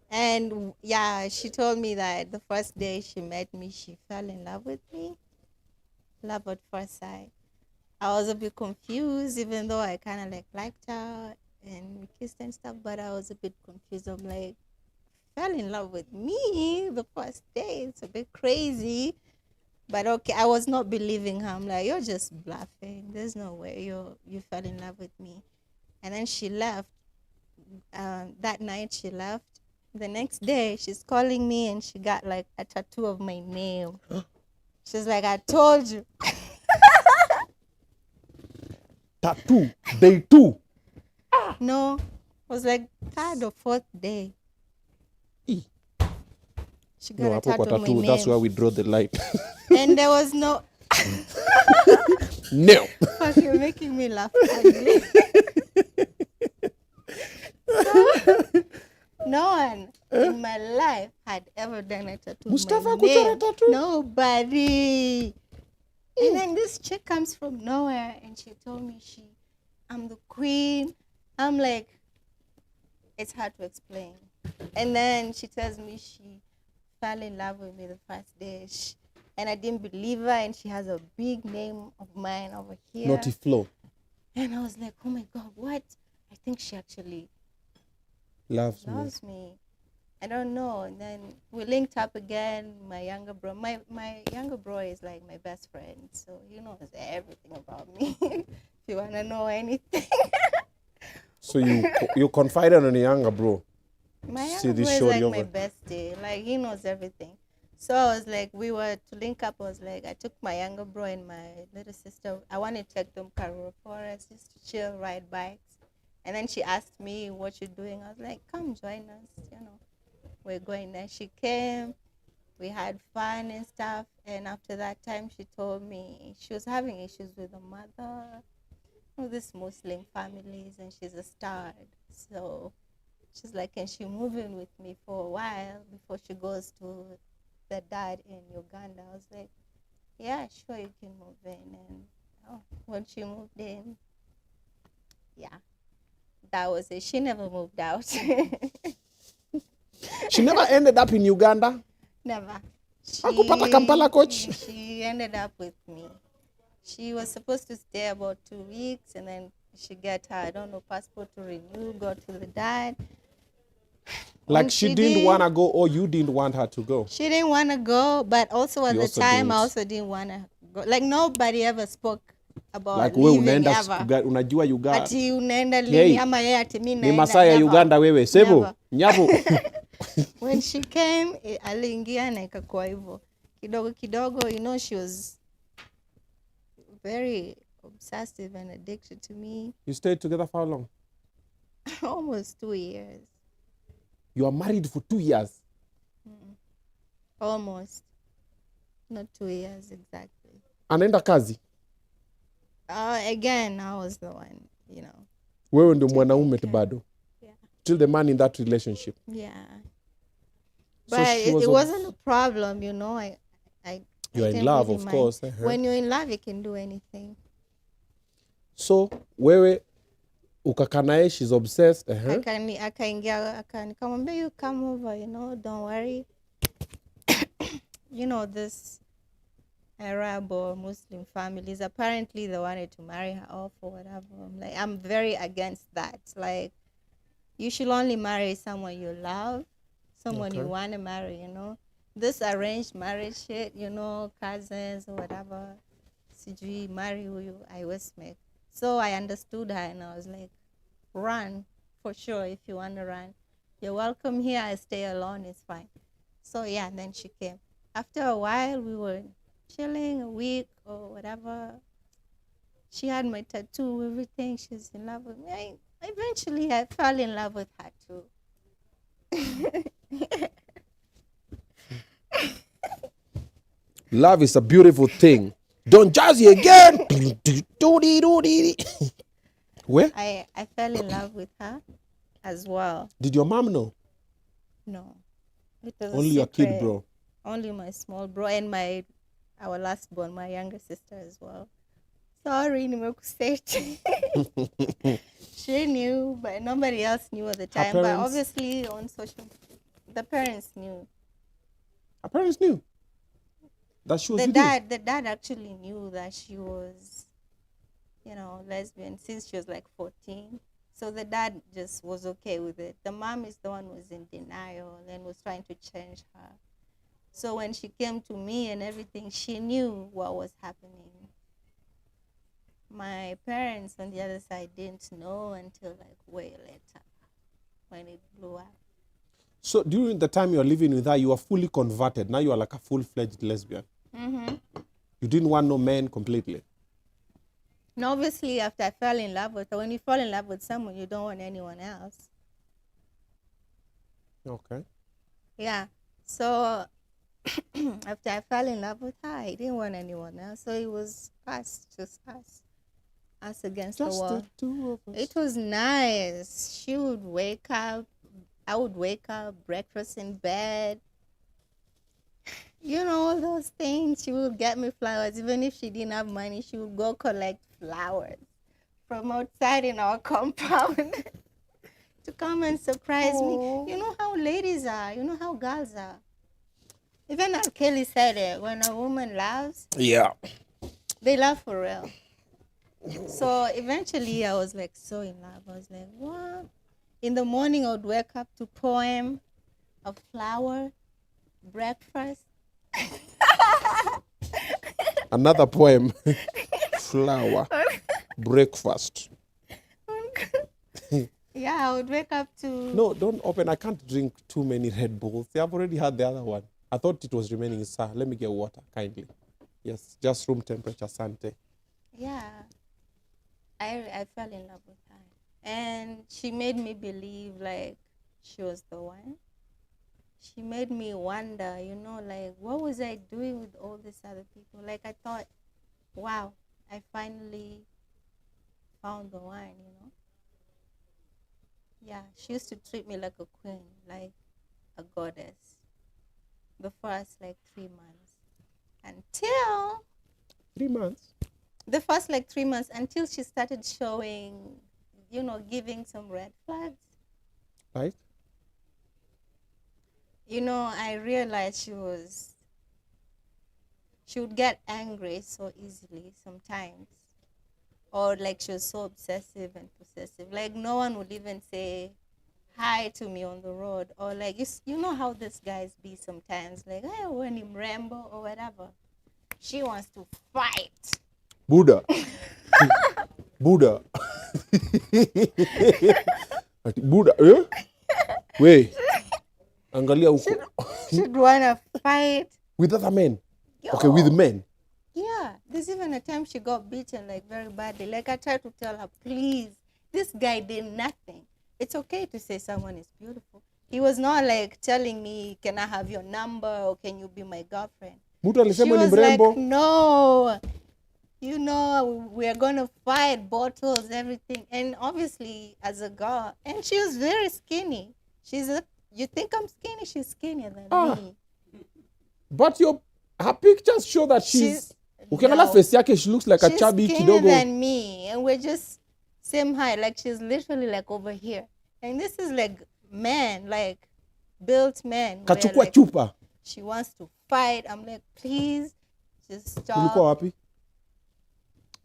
And yeah, she told me that the first day she met me, she fell in love with me. Love at first sight. I was a bit confused, even though I kind of like liked her and we kissed and stuff, but I was a bit confused. I'm like, fell in love with me the first day. It's a bit crazy. But okay, I was not believing her. I'm like, you're just bluffing. There's no way you fell in love with me. And then she left. That night she left. The next day, she's calling me and she got like a tattoo of my name. She's like, I told you. Tattoo. Day 2. No, it was like 3rd or 4th day. She got a tattoo of my name. That's where we draw the line. And there was no... No. Fuck, you're making me laugh ugly. No one in my life had ever done a tattoo. Mustafa kuchora tattoo? Nobody. And then this chick comes from nowhere and she told me I'm the queen. I'm like, it's hard to explain. And then she tells me she fell in love with me the first day. And I didn't believe her, and she has a big name of mine over here. Noti Flow. And I was like, oh my God, what? I think she actually loves me. I don't know. And then we linked up again. My younger bro, my younger bro is like my best friend, so he knows everything about me. If you wanna know anything. So you confided on a younger bro. My younger bro is like my bestie. Like, he knows everything. So I was like, we were to link up. I was like, I took my younger bro and my little sister. I wanted to take them Karura Forest just to chill, ride bikes. And then she asked me, what you doing? I was like, come join us, you know. We're going there. She came. We had fun and stuff. And after that time, she told me she was having issues with the mother of this Muslim families, and she's a star. So she's like, can she move in with me for a while before she goes to the dad in Uganda? I was like, yeah, sure, you can move in. And when she moved in, yeah, that was it. She never moved out. She never ended up in Uganda? Never. Hakupata Kampala, coach? She ended up with me. She was supposed to stay about 2 weeks, and then she got her, I don't know, passport to renew, go to the dad. Like she didn't want to go, or you didn't want her to go? She didn't want to go, but also at the time, I also didn't want to go. Like, nobody ever spoke about like leaving ever. Unajua Uganda. Ati unaenda lini ama yeye ati mimi naenda. Ni masaa ya Uganda wewe, sebo, nyabu. When she came, aliingia na ikakuwa hivyo. Kidogo kidogo, you know, she was very obsessive and addicted to me. You stayed together for how long? Almost 2 years. You are married for 2 years? Almost. Not 2 years exactly. Anaenda kazi? Again, I was the one, you know. Wewe ndio mwanaume bado? Yeah. Still the man in that relationship? Yeah. So but it wasn't a problem, you know. You're in love, of course. When you're in love, you can do anything. So, wewe ukakanae, she's obsessed. Akaingia, nikamwambia, you come over, you know, don't worry. You know, this Arab or Muslim families, apparently they wanted to marry her off or whatever. I'm very against that. Like, you should only marry someone you love, someone you want to marry, you know. This arranged marriage shit, you know, cousins or whatever, sijui marry who you I was make. So I understood her and I was like, run, for sure, if you want to run. You're welcome here, I stay alone, it's fine. So yeah, and then she came. After a while, we were chilling a week or whatever. She had my tattoo, everything, she's in love with me. Eventually, I fell in love with her too. Love is a beautiful thing. Don't judge you again. Where? I fell in love with her as well. Did your mom know? No. It was only your kid, bro? Only my small bro and our last born, my younger sister as well. Sorry, nimekuseti. She knew, but nobody else knew at the time. But obviously on social, the parents knew. Her parents knew that she was the dad actually knew that she was, you know, lesbian since she was like 14. So the dad just was okay with it. The mom is the one who was in denial and was trying to change her. So when she came to me and everything, she knew what was happening. My parents on the other side didn't know until like way later when it blew up. So during the time you were living with her, you were fully converted. Now you are like a full-fledged lesbian. You didn't want no man completely. And obviously, after I fell in love with her, when you fall in love with someone, you don't want anyone else. Okay. Yeah. So after I fell in love with her, I didn't want anyone else. So it was us, just us. Us against Just the wall. the two of us. It was nice. She would wake up. I would wake up, breakfast in bed. You know, all those things. She would get me flowers. Even if she didn't have money, she would go collect flowers from outside in our compound to come and surprise me. You know how ladies are. You know how girls are. Even R. Kelly said it. When a woman loves, Yeah. they love for real. So eventually I was like so in love. I was like, what? In the morning I would wake up to poem, a flower, breakfast. Another poem. Flower. Breakfast. Yeah, I would wake up to... No, don't open. I can't drink too many Red Bulls. I've already had the other one. I thought it was remaining. Sir, let me get water, kindly. Yes, just room temperature, Sante. Yeah. I fell in love with her. And she made me believe like she was the one. She made me wonder, you know, like what was I doing with all these other people? Like I thought, wow, I finally found the one, you know. Yeah, she used to treat me like a queen, like a goddess. The first like 3 months. Until 3 months. the first like 3 months, until she started showing, you know, giving some red flags. Right? You know, I realized she would get angry so easily sometimes. Or like she was so obsessive and possessive. Like no one would even say hi to me on the road. Or like, you know how these guys be sometimes. Like, hey, when him Rambo or whatever. She wants to fight. Buddha. Buddha. Buddha, eh? Wait. Angalia huko. She'd want to fight. With other men? Yo. Okay, with men? Yeah. There's even a time she got beaten like very badly. Like I tried to tell her, please, this guy did nothing. It's okay to say someone is beautiful. He was not like telling me, can I have your number or can you be my girlfriend? Mtu She alisema ni was mrembo. like, no, you know, we're going to fight, bottles, everything. And obviously, as a girl, and she was very skinny. You think I'm skinny? She's skinnier than me. But her pictures show that she's ukiangalia face yake, she looks like a chubby kidogo. She's skinnier than me. And we're just same height. Like, she's literally like over here. And this is like man, like built man. Kachukua like, chupa. She wants to fight. I'm like, please, just stop. Ulikuwa wapi?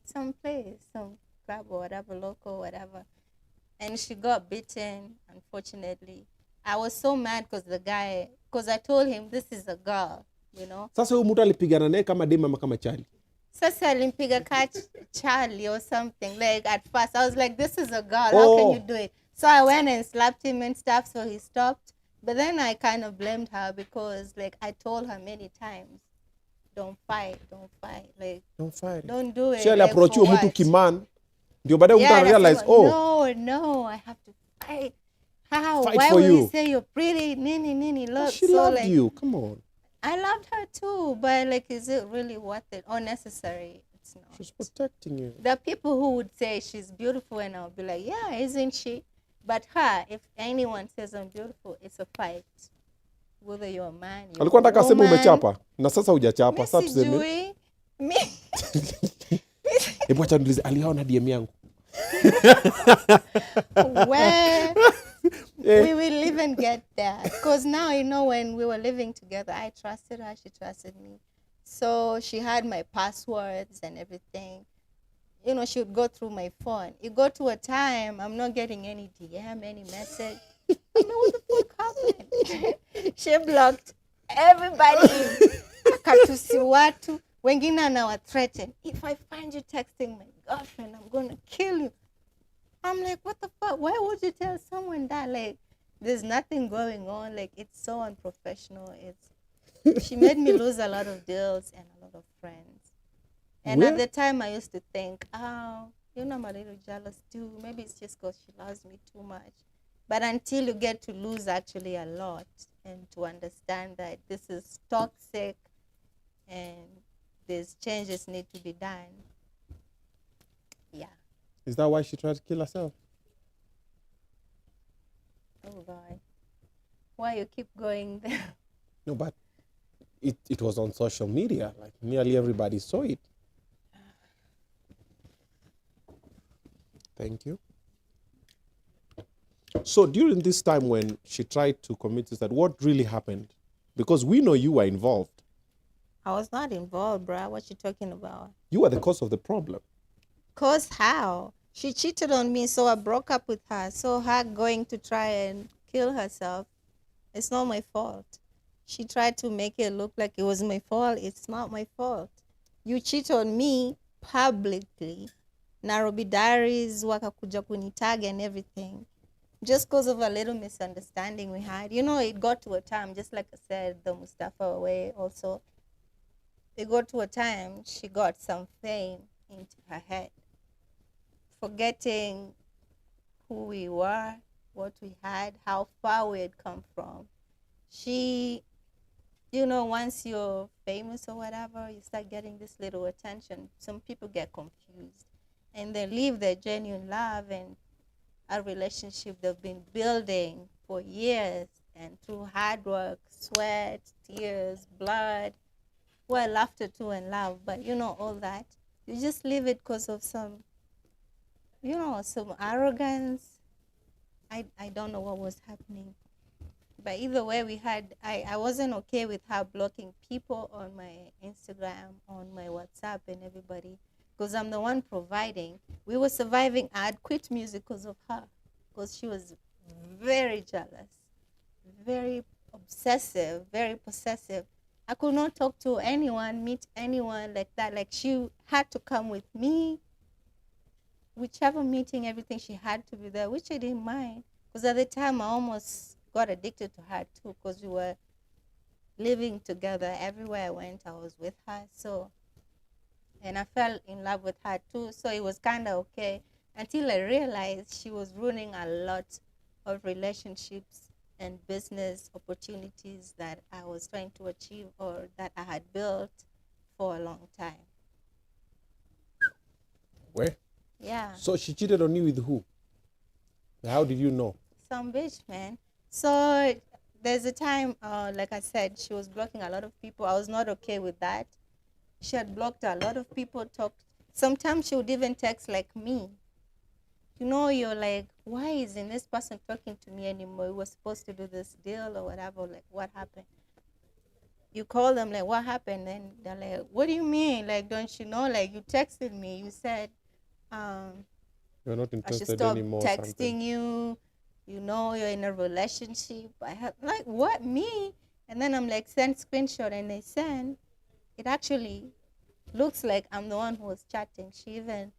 Some place, some club or whatever, local, whatever. And she got beaten, unfortunately. I was so mad because I told him this is a girl, you know. Sasa huyu mtu alipigana naye kama dema ama kama chali? Sasa alimpiga Charlie or something. Like at first, I was like, this is a girl. How can you do it? So I went and slapped him and stuff, so he stopped. But then I kind of blamed her because, like, I told her many times, don't fight. Like, don't fight. Don't do it. She approach you mtu kiman. Ndio baadaye mtu realize, no, I have to fight. How? Fight Why for would you. You say you're pretty? Nini. Look, she loved you. Come on. I loved her too, but like, is it really worth it or necessary? It's not. She's protecting you. There are people who would say she's beautiful, and I'll be like, yeah, isn't she? But her, if anyone says I'm beautiful, it's a fight. Whether you're a man, you're alikuwa nataka sema woman. Umechapa na sasa hujachapa. Sasa tuseme. Hebu acha niulize, aliona DM yangu? Where we will even get there. Because now, you know, when we were living together, I trusted her, she trusted me. So she had my passwords and everything. You know, she would go through my phone. It got to a time, I'm not getting any DM, any message. I don't know what the fuck happened. She blocked everybody. Akatusi watu. Wengine anawa threaten. If I find you texting my girlfriend, I'm going to kill you. I'm like, what the fuck? Why would you tell someone that? Like, There's nothing going on. Like, it's so unprofessional. She made me lose a lot of deals and a lot of friends. And at the time, I used to think, oh, I'm a little jealous too. Maybe it's just because she loves me too much. But until you get to lose actually a lot and to understand that this is toxic and these changes need to be done. Yeah. Is that why she tried to kill herself? Oh, God. Why you keep going there? No, but it was on social media. Like, nearly everybody saw it. Thank you. So during this time when she tried to commit suicide, what really happened? Because we know you were involved. I was not involved, bruh. What you talking about? You were the cause of the problem. Cause how? She cheated on me, so I broke up with her. So her going to try and kill herself, it's not my fault. She tried to make it look like it was my fault. It's not my fault. You cheat on me publicly. Nairobi Diaries, wakakuja kunitag and everything. Just because of a little misunderstanding we had. It got to a time, just like I said, the Mustafa way also. It got to a time she got some fame into her head, forgetting who we were, what we had, how far we had come from. She, once you're famous or whatever, you start getting this little attention. Some people get confused and they leave their genuine love and a relationship they've been building for years and through hard work, sweat, tears, blood, well, laughter too and love, but all that. You just leave it because of some arrogance. I don't know what was happening. But either way, I wasn't okay with her blocking people on my Instagram, on my WhatsApp, and everybody, because I'm the one providing. We were surviving. I had quit music because of her, because she was very jealous, very obsessive, very possessive. I could not talk to anyone, meet anyone like that. Like, she had to come with me. Whichever meeting, everything, she had to be there, which I didn't mind. Because at the time, I almost got addicted to her too, because we were living together. Everywhere I went, I was with her. So, and I fell in love with her too. So it was kind of okay until I realized she was ruining a lot of relationships and business opportunities that I was trying to achieve or that I had built for a long time. Where? Yeah. So she cheated on you with who? How did you know? Some bitch, man. So there's a time, like I said, she was blocking a lot of people. I was not okay with that. She had blocked a lot of people. Sometimes she would even text like me. You're like, why isn't this person talking to me anymore? We were supposed to do this deal or whatever. Like, what happened? You call them like, what happened? And they're like, what do you mean? Like, don't you know? Like, you texted me. You said, you're not I should interested stop anymore. texting you. You're in a relationship. I have like, what, me? And then I'm like, send screenshot, and they send. It actually looks like I'm the one who was chatting. She even,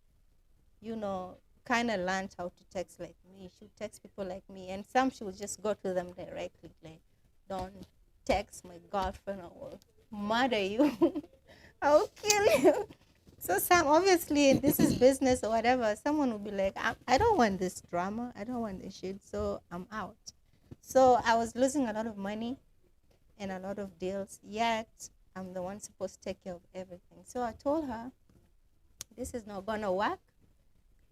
kind of learned how to text like me. She would text people like me, and some she would just go to them directly, like, don't text my girlfriend, I will murder you. I will kill you. So some, obviously, this is business or whatever. Someone will be like, I don't want this drama. I don't want this shit. So I'm out. So I was losing a lot of money and a lot of deals. Yet I'm the one supposed to take care of everything. So I told her, this is not gonna work.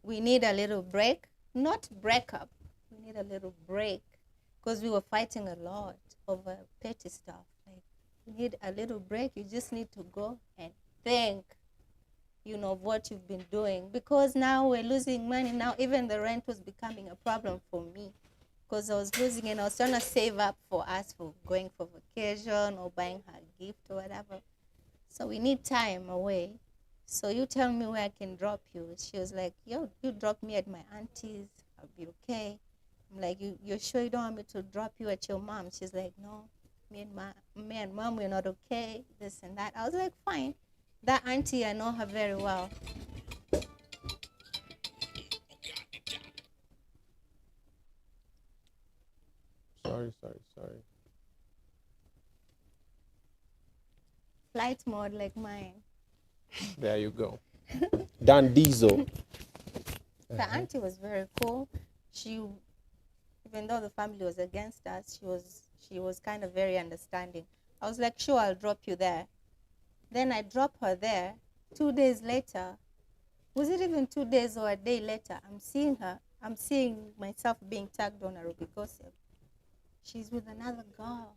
We need a little break, not breakup. We need a little break because we were fighting a lot over petty stuff. Like, you need a little break. You just need to go and think, of what you've been doing, because now we're losing money. Now even the rent was becoming a problem for me because I was losing, and I was trying to save up for us for going for vacation or buying her a gift or whatever. So we need time away. So you tell me where I can drop you. She was like, yo, you drop me at my auntie's. I'll be okay. I'm like, you're sure you don't want me to drop you at your mom? She's like, no, me and mom, we're not okay, this and that. I was like, fine. That auntie, I know her very well. Sorry. Flight mode like mine. There you go. Dan Diesel. The auntie was very cool. She, even though the family was against us, she was kind of very understanding. I was like, sure, I'll drop you there. Then I drop her there. 2 days later, was it even 2 days or a day later? I'm seeing her. I'm seeing myself being tagged on Nairobi gossip. She's with another girl,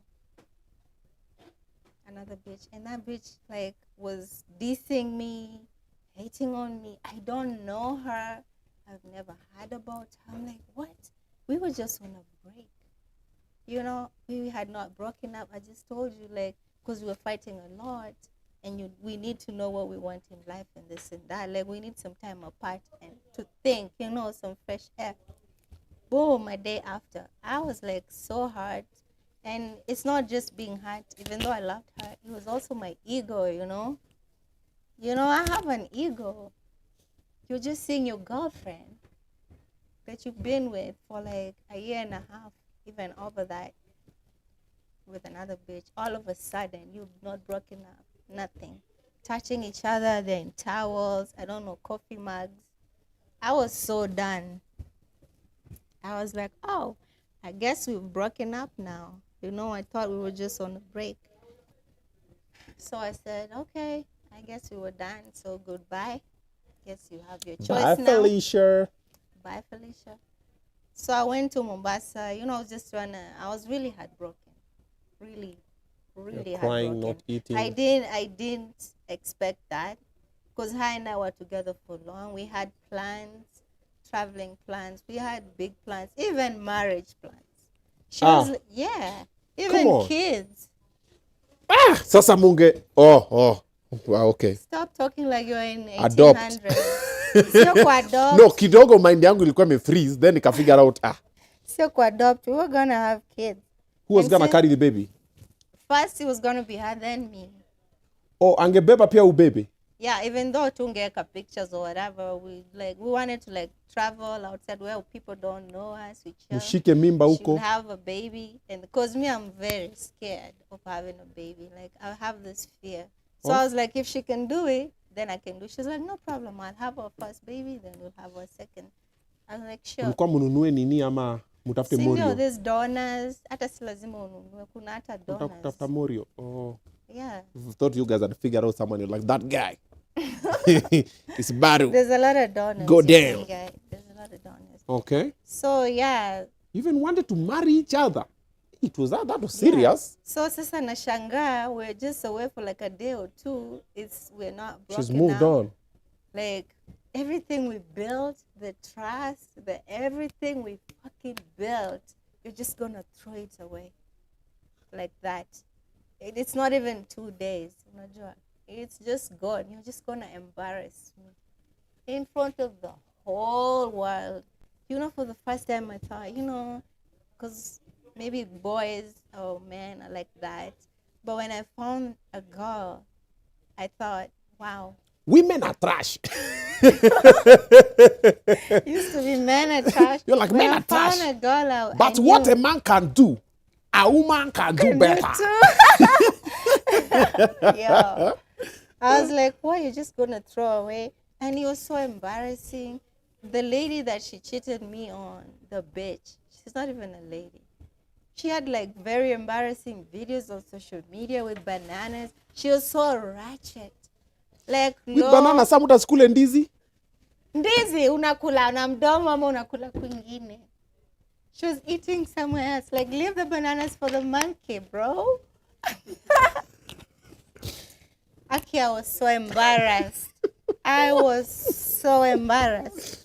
another bitch, and that bitch like was dissing me, hating on me. I don't know her. I've never heard about her. I'm like, what? We were just on a break. You know, we had not broken up. I just told you, like, because we were fighting a lot, and we need to know what we want in life and this and that. Like, we need some time apart and to think, you know, some fresh air. Boom, a day after. I was like so hurt. And it's not just being hurt, even though I loved her, it was also my ego, you know. You know, I have an ego. You're just seeing your girlfriend that you've been with for like a year and a half, even over that, with another bitch. All of a sudden, you've not broken up, nothing. Touching each other, they're in towels, I don't know, coffee mugs. I was so done. I was like, oh, I guess we've broken up now. You know, I thought we were just on a break. So I said, okay, I guess we were done. So goodbye. Guess you have your choice Bye, now. Felicia. Bye, Felicia. So I went to Mombasa. You know, I was really heartbroken. Really, really You're crying, heartbroken. not eating. I didn't expect that because her and I were together for long. We had plans, traveling plans. We had big plans, even marriage plans. She was, yeah, even kids. Sasa munge. Oh. Wow, okay. Stop talking like you're in 1800s. Adopt. Sio kwa adopt. No, kidogo mind yangu ilikuwa freeze, then nika figure out Sio kwa adopt. We were gonna have kids. Who was gonna carry the baby? First it was gonna be her, then me. Oh, angebeba pia ubebe? Yeah, even though tungeka pictures or whatever, we wanted to like travel outside where people don't know us. We chill. Nishike mimba huko. She have a baby, and because me, I'm very scared of having a baby. Like I have this fear. So I was like, if she can do it, then I can do. She's like, no problem. I'll have our first baby, then we'll have our second. I was like, sure. Ulikuwa mununue nini ama mutafute morio? Sindio, there's donors. Hata si lazima ununue. Kuna hata donors. Mutafuta morio. Oh. Yeah. I thought you guys had figured out someone. You're like, that guy. It's Baru. There's a lot of donors. Go down. There's a lot of donors. Okay. So, yeah. You even wanted to marry each other. It was that was serious. Yeah. So sasa nashangaa, we're just away for like a day or two. We're not broken. She's moved on. Like everything we built, the trust, everything we fucking built, you're just gonna throw it away like that. It's not even 2 days. It's just gone. You're just gonna embarrass me in front of the whole world. You know, for the first time I thought, you know, because maybe boys or men are like that. But when I found a girl, I thought, wow. Women are trash. Used to be men are trash. You're like, men are trash. A girl, but what a man can do, a woman can do better. Yeah. I was like, what, you're just going to throw away? And it was so embarrassing. The lady that she cheated me on, the bitch, she's not even a lady. She had like very embarrassing videos on social media with bananas. She was so ratchet. Like, with bananas, some uta skule ndizi? Ndizi, unakula na mdomo ama unakula kwingine. She was eating somewhere else. Like, leave the bananas for the monkey, bro. Aki, I was so embarrassed. I was so embarrassed.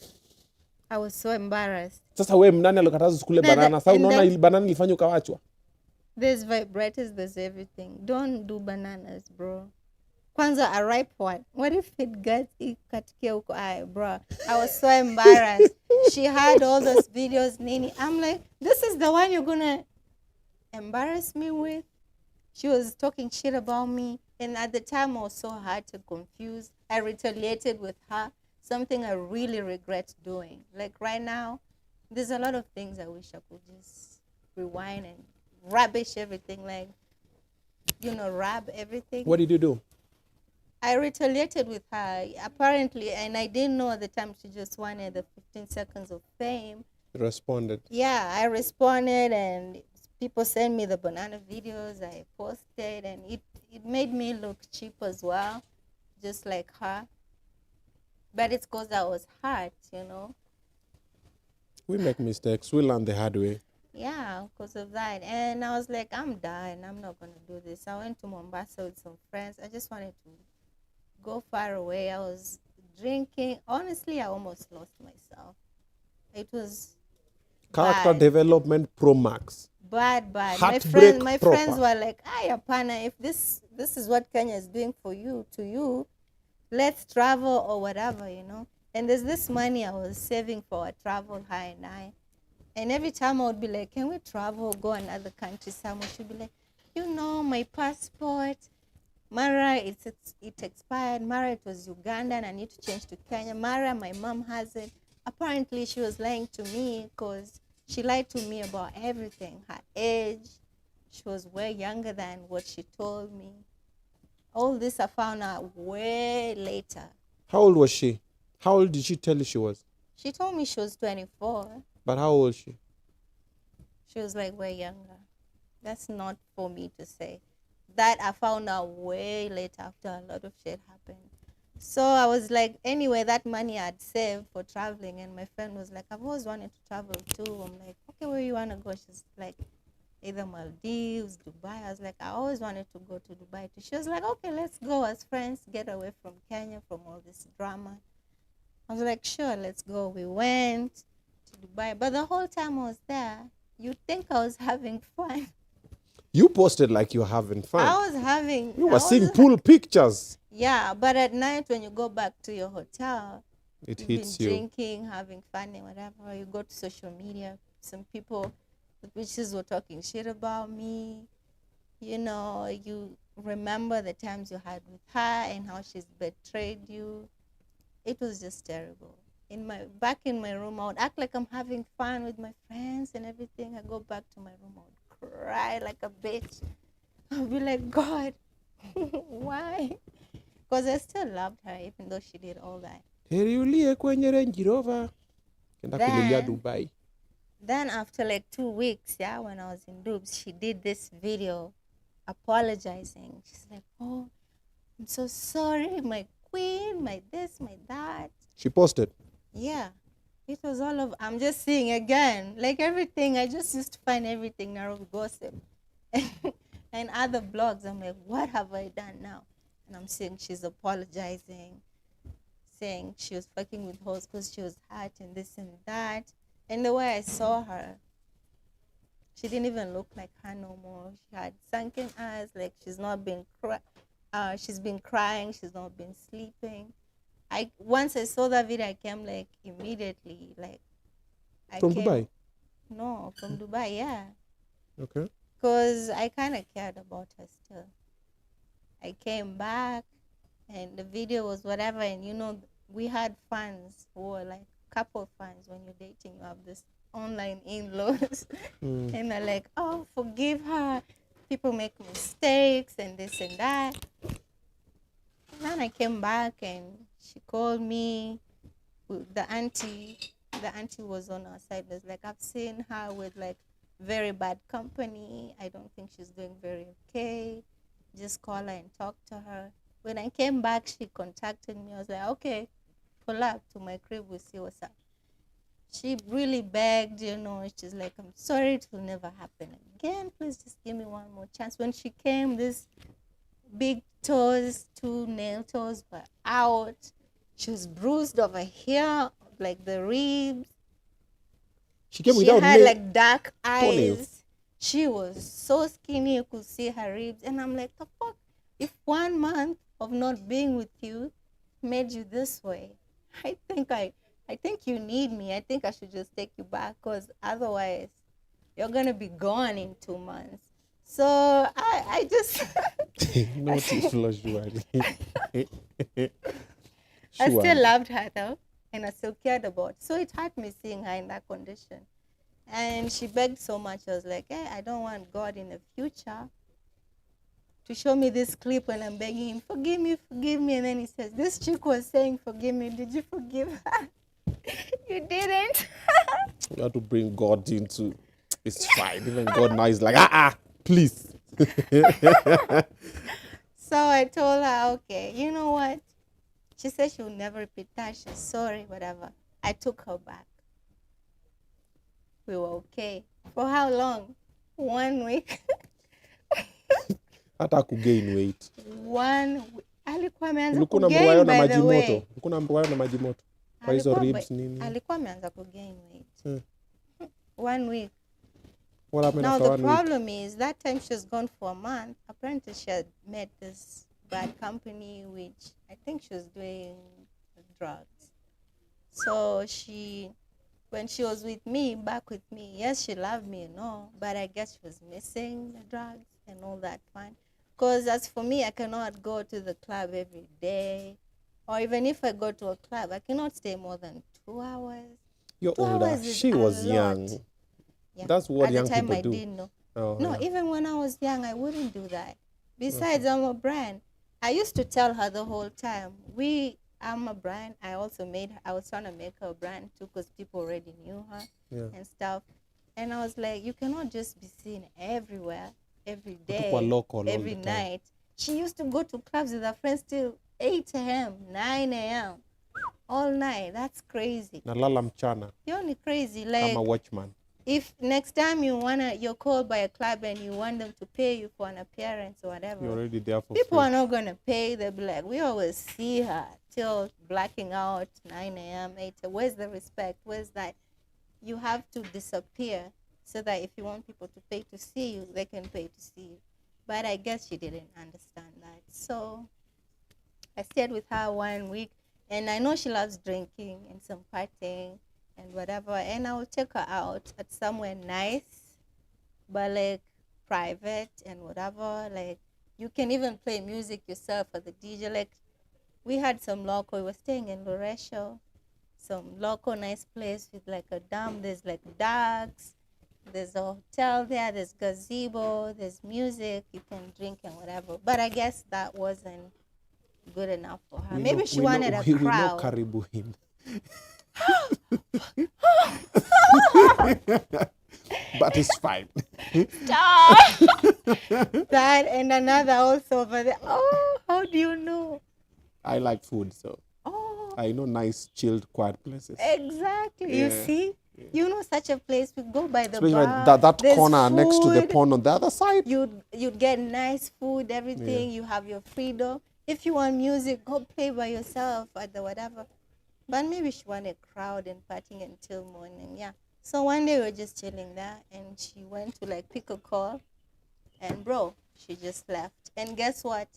Sasa wewe mnani alikataza skule banana? Sasa unaona ile banana ilifanya ukawachwa? There's vibrators, there's everything. Don't do bananas, bro. Kwanza a ripe one. What if it gets ikatikia huko? Bro. I was so embarrassed. She had all those videos, Nini. I'm like, this is the one you're gonna embarrass me with? She was talking shit about me. And at the time, I was so hurt and confused. I retaliated with her. Something I really regret doing. Like right now, there's a lot of things I wish I could just rewind and rubbish everything, like, rub everything. What did you do? I retaliated with her, apparently, and I didn't know at the time she just wanted the 15 seconds of fame. Responded. Yeah, I responded, and people sent me the banana videos. I posted, and it made me look cheap as well, just like her. But it's because I was hurt, We make mistakes. We learn the hard way. Yeah, because of that. And I was like, I'm done. I'm not going to do this. I went to Mombasa with some friends. I just wanted to go far away. I was drinking. Honestly, I almost lost myself. It was Character bad. development pro max. Bad. Heartbreak My proper. friends were like, "Ay, Apana, if this is what Kenya is doing for you, to you, let's travel or whatever, And there's this money I was saving for a travel, her and I. And every time I would be like, can we travel, go another country somewhere? She'd be like, my passport, Mara, it expired. Mara, it was Ugandan. I need to change to Kenya. Mara, my mom has it. Apparently, she was lying to me because she lied to me about everything. Her age, she was way younger than what she told me. All this I found out way later. How old was she? How old did she tell you she was? She told me she was 24. But how old was she? She was like way younger. That's not for me to say. That I found out way later after a lot of shit happened. So I was like, anyway, that money I'd saved for traveling, and my friend was like, I've always wanted to travel too. I'm like, okay, where you want to go? She's like, either Maldives, Dubai. I was like, I always wanted to go to Dubai too. She was like, okay, let's go as friends, get away from Kenya, from all this drama. I was like, sure, let's go. We went to Dubai. But the whole time I was there, you'd think I was having fun. You posted like you were having fun. I was having... You were seeing pool pictures. Yeah, but at night when you go back to your hotel, it you've hits been you. drinking, having fun and whatever. You go to social media. Some people, the bitches were talking shit about me. You remember the times you had with her and how she's betrayed you. It was just terrible. Back in my room, I would act like I'm having fun with my friends and everything. I go back to my room, I would cry like a bitch. I'll be like, God, why? Because I still loved her, even though she did all that. Then after like 2 weeks, when I was in Dubs, she did this video apologizing. She's like, oh, I'm so sorry, my queen, my this, my that. She posted? Yeah. It was all of, I'm just seeing again, like everything. I just used to find everything Nairobi gossip and other blogs. I'm like, what have I done now? And I'm seeing she's apologizing, saying she was fucking with hoes because she was hurt and this and that. And the way I saw her, she didn't even look like her no more. She had sunken eyes, like she's not been she's been crying, she's not been sleeping. Once I saw that video, I came like immediately, like from Dubai? No, from Dubai, yeah. Okay. Because I kind of cared about her still. I came back, and the video was whatever, and we had fans who were like couple fans. When you're dating, you have this online in-laws, and they're like, oh, forgive her. People make mistakes and this and that. And then I came back and she called me. The auntie was on our side. Was like, I've seen her with like very bad company. I don't think she's doing very okay. Just call her and talk to her. When I came back, she contacted me. I was like, okay, pull up to my crib. We'll see what's up. She really begged, she's like, I'm sorry, it will never happen again. Please just give me one more chance. When she came, this big toes, 2 nail toes were out. She was bruised over here, like the ribs. She came without had like dark eyes. toenails. She was so skinny, you could see her ribs. And I'm like, the fuck? If 1 month of not being with you made you this way, I think you need me. I think I should just take you back, because otherwise you're going to be gone in 2 months. So I just... Noti Flow. I still loved her though, and I still cared about her. So it hurt me seeing her in that condition. And she begged so much. I was like, hey, I don't want God in the future to show me this clip when I'm begging him, forgive me, forgive me. And then he says, this chick was saying, forgive me. Did you forgive her? You didn't. You have to bring God into. It's fine. Even God now is like, please. So I told her, okay, you know what? She said she will never repeat that. She's sorry, whatever. I took her back. We were okay. For how long? 1 week. Hata kugain weight. 1 week. Alikuwa ameanza Ulikuwa unamruwayo kugain, na by maji the way. moto. Ulikuwa unamruwayo na maji moto. Kwa hizo ribs nini? Alikuwa ameanza kugain weight. 1 week. What happened Now after the 1 week? problem is that time she was gone for a month. Apparently she had met this bad company, which I think she was doing drugs. So when she was with me, back with me, yes, she loved me and all, but I guess she was missing the drugs and all that fun. Because as for me, I cannot go to the club every day. Or even if I go to a club, I cannot stay more than 2 hours. You're 2 older. hours is She was a lot. young. Yeah. That's what At young the time, people I do. didn't know. Oh, No, yeah. even when I was young, I wouldn't do that. Besides, I'm a brand. I used to tell her the whole time, I'm a brand. I was trying to make her a brand too because people already knew her and stuff. And I was like, you cannot just be seen everywhere, every day, every night. She used to go to clubs with her friends till 8 a.m., 9 a.m., all night. That's crazy. Nalala mchana. You're only crazy. Like, I'm a watchman. If next time you're called by a club and you want them to pay you for an appearance or whatever, you're already there for people free. are not gonna pay. They'll be like, we always see her till blacking out 9 a.m., 8 a.m. Where's the respect? Where's that? You have to disappear so that if you want people to pay to see you, they can pay to see you. But I guess she didn't understand that. So I stayed with her 1 week, and I know she loves drinking and some partying and whatever, and I will take her out at somewhere nice, but like private and whatever. Like, you can even play music yourself at the DJ. Like, we had some local, we were staying in Loresho, some local nice place with like a dam. There's like ducks, there's a hotel there, there's gazebo, there's music, you can drink and whatever. But I guess that wasn't good enough for her. Maybe she wanted a crowd. We know Karibu him. But it's fine. Stop! That and another also over there. Oh, how do you know? I like food, so I know nice, chilled, quiet places. Exactly. Yeah. You see? Yeah. You know such a place. We go by the especially bar. That corner food. Next to the pond on the other side. You'd get nice food, everything. Yeah. You have your freedom. If you want music, go play by yourself at the whatever. But maybe she wanted a crowd and partying until morning. Yeah. So one day we were just chilling there, and she went to like pick a call, and bro, she just left. And guess what?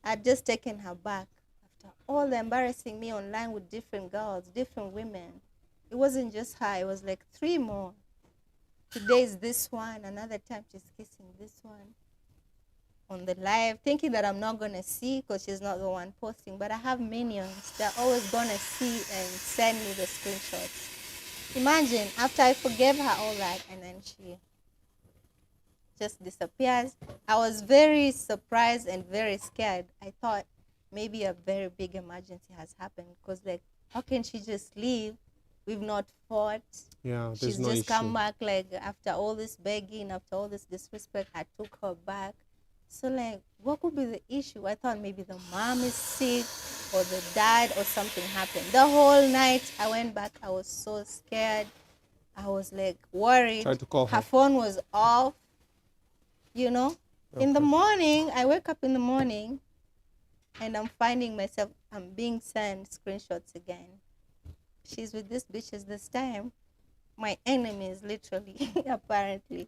I'd just taken her back after all the embarrassing me online with different girls, different women. It wasn't just her. It was like 3 more. Today is this one. Another time she's kissing this one on the live, thinking that I'm not going to see because she's not the one posting. But I have minions. They're always going to see and send me the screenshots. Imagine, after I forgave her all that, and then she just disappears. I was very surprised and very scared. I thought maybe a very big emergency has happened because, like, how can she just leave? We've not fought. Yeah, she's no just issue. Come back, like, after all this begging, after all this disrespect, I took her back. So, like, what could be the issue? I thought maybe the mom is sick or the dad or something happened. The whole night I went back, I was so scared. I was, like, worried. Tried to call her. Her phone was off, you know. Okay. In the morning, I wake up in the morning, and I'm finding myself, I'm being sent screenshots again. She's with these bitches this time. My enemies, literally, apparently.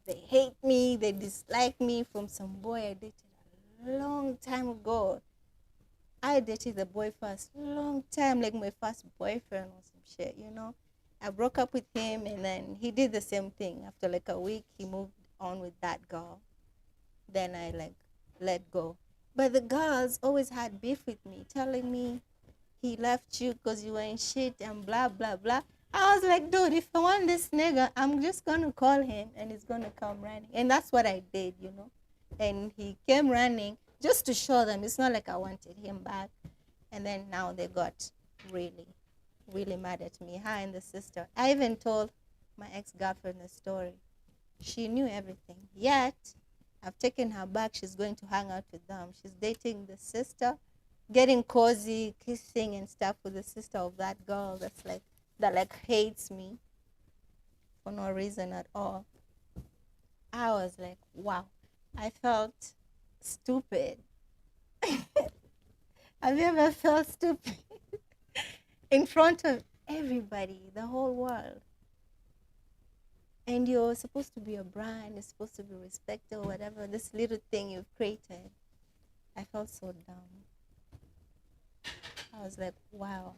They hate me, they dislike me from some boy I dated a long time ago. I dated the boy first, long time, like my first boyfriend or some shit, you know. I broke up with him, and then he did the same thing. After like a week, he moved on with that girl. Then I like let go. But the girls always had beef with me, telling me he left you because you were in shit and blah, blah, blah. I was like, dude, if I want this nigga, I'm just going to call him and he's going to come running. And that's what I did, you know. And he came running just to show them. It's not like I wanted him back. And then now they got really, really mad at me, her and the sister. I even told my ex-girlfriend the story. She knew everything. Yet, I've taken her back. She's going to hang out with them. She's dating the sister, getting cozy, kissing and stuff with the sister of that girl that hates me for no reason at all. I was like, wow. I felt stupid. Have you ever felt stupid in front of everybody, the whole world? And you're supposed to be a brand, you're supposed to be respected or whatever, this little thing you've created. I felt so dumb. I was like, wow.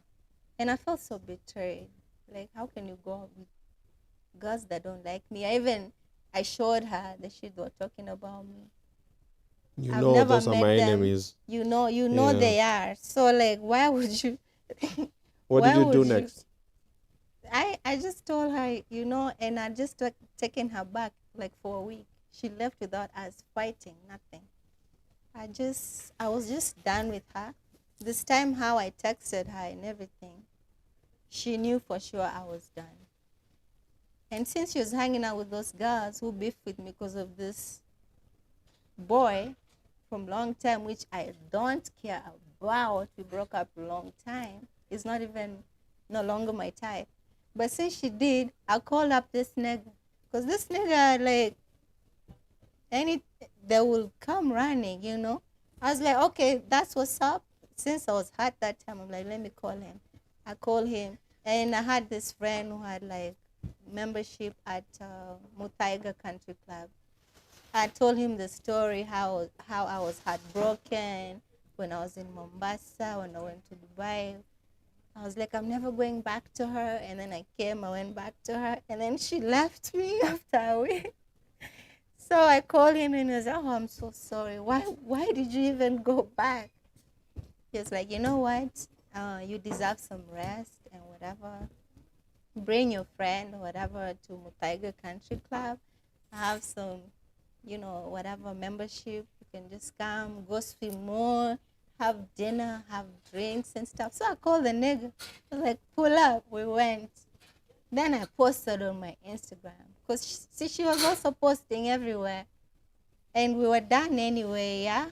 And I felt so betrayed. Like, how can you go out with girls that don't like me? I showed her the shit they were talking about me. I've never those met are my them. Enemies. You know they are. So, like, why would you? What did you do next? I just told her, and I just taken her back, like, for a week. She left without us fighting, nothing. I was just done with her. This time, how I texted her and everything, she knew for sure I was done. And since she was hanging out with those girls who beefed with me because of this boy from long time, which I don't care about, we broke up a long time. It's not even no longer my type. But since she did, I called up this nigga. Because this nigga, like, they will come running, I was like, okay, that's what's up. Since I was hot that time, I'm like, let me call him. I called him. And I had this friend who had, like, membership at Mutaiga Country Club. I told him the story, how I was heartbroken when I was in Mombasa, when I went to Dubai. I was like, I'm never going back to her. And then I went back to her. And then she left me after a week. So I called him and he was like, oh, I'm so sorry. Why did you even go back? He was like, you know what? You deserve some rest and whatever. Bring your friend or whatever to Mutaiga Country Club. I have some, whatever membership. You can just come, go swim more, have dinner, have drinks and stuff. So I called the nigga. I was like, pull up. We went. Then I posted on my Instagram. Because she was also posting everywhere. And we were done anyway, yeah?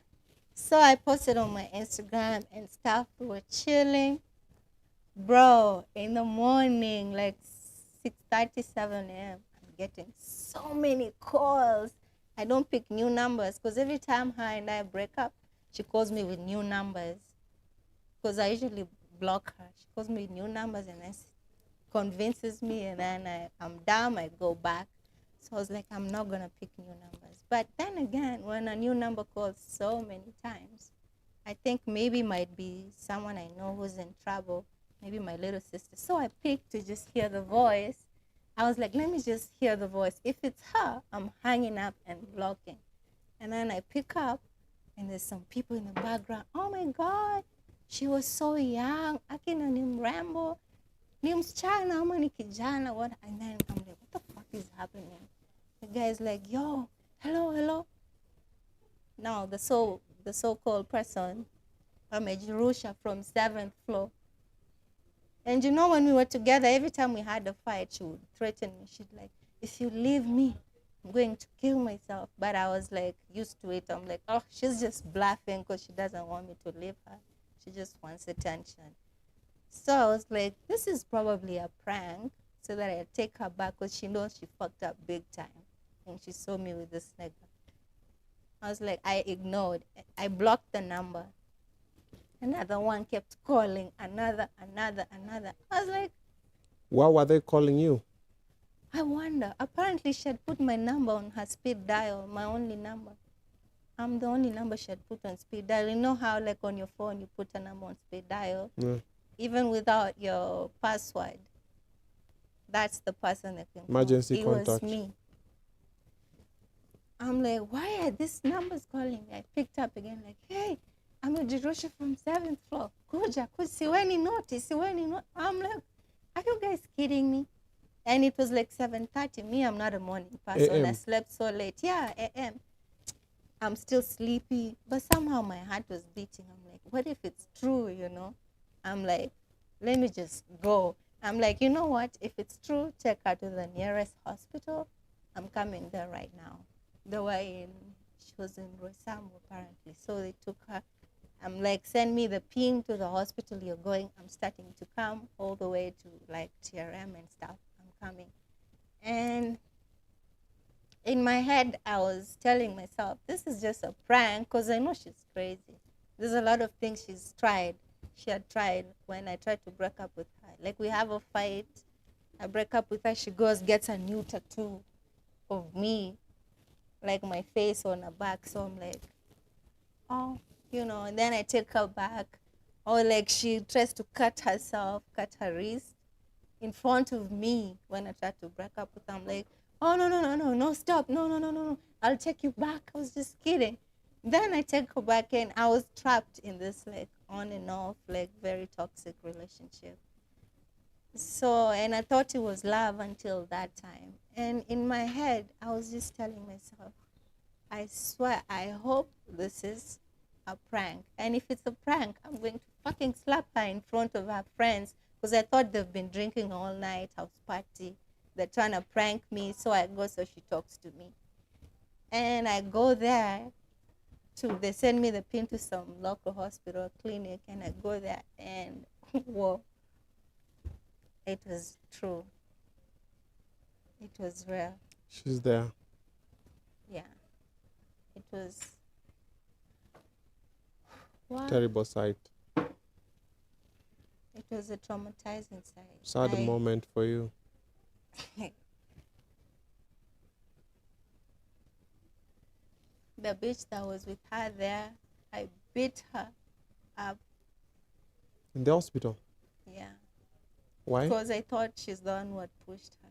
So I posted on my Instagram and stuff. We were chilling. Bro, in the morning, like 6:37 a.m., I'm getting so many calls. I don't pick new numbers because every time her and I break up, she calls me with new numbers. Because I usually block her. She calls me with new numbers and then convinces me, and then I'm dumb, I go back. So I was like, I'm not going to pick new numbers. But then again, when a new number calls so many times, I think maybe might be someone I know who's in trouble, maybe my little sister. So I picked to just hear the voice. I was like, let me just hear the voice. If it's her, I'm hanging up and blocking. And then I pick up, and there's some people in the background. Oh my God, she was so young. Akina ni mrembo. Ni msichana ama ni kijana. What? And then I'm like, what the fuck is happening? The guy's like, yo, hello. Now the so-called person, Amejirusha from 7th floor. And when we were together, every time we had a fight, she would threaten me. She'd like, if you leave me, I'm going to kill myself. But I was like, used to it. I'm like, oh, she's just bluffing because she doesn't want me to leave her. She just wants attention. So I was like, this is probably a prank so that I take her back because she knows she fucked up big time. And she saw me with this nigga. I was like, I ignored. I blocked the number. Another one kept calling, another. I was like, why were they calling you? I wonder. Apparently, she had put my number on her speed dial, my only number. I'm the only number she had put on speed dial. You know how, like, on your phone, you put a number on speed dial? Yeah. Even without your password. That's the person that can emergency call. contact. It was me. I'm like, why are these numbers calling me? I picked up again, like, hey, I'm a Jirosha from 7th floor. Kuja, siweni noti. I'm like, I are you guys kidding me? And it was like 7:30. Me, I'm not a morning person. I slept so late. Yeah, a.m. I'm still sleepy, but somehow my heart was beating. I'm like, what if it's true, you know? I'm like, let me just go. I'm like, you know what? If it's true, take her to the nearest hospital. I'm coming there right now. They were in, she was in Rosamu apparently. So they took her. I'm like, send me the ping to the hospital you're going. I'm starting to come all the way to like TRM and stuff. I'm coming. And in my head, I was telling myself, this is just a prank because I know she's crazy. There's a lot of things she's tried. She had tried when I tried to break up with her. Like, we have a fight. I break up with her. She goes, gets a new tattoo of me, like my face on her back. So I'm like, oh, you know, and then I take her back. Or like she tries to cut herself, cut her wrist in front of me when I tried to break up with her. I'm like, oh, no, stop. No. I'll take you back. I was just kidding. Then I take her back and I was trapped in this like on and off, like very toxic relationship. So, and I thought it was love until that time. And in my head, I was just telling myself, I swear, I hope this is a prank. And if it's a prank, I'm going to fucking slap her in front of her friends because I thought they've been drinking all night, house party. They're trying to prank me, so I go so she talks to me. And I go there they send me the pin to some local hospital clinic, and I go there, and whoa, it was true. It was real. She's there. Yeah. It was what? Terrible sight. It was a traumatizing sight. Sad moment for you. The bitch that was with her there, I beat her up. In the hospital? Yeah. Why? Because I thought she's the one who had pushed her.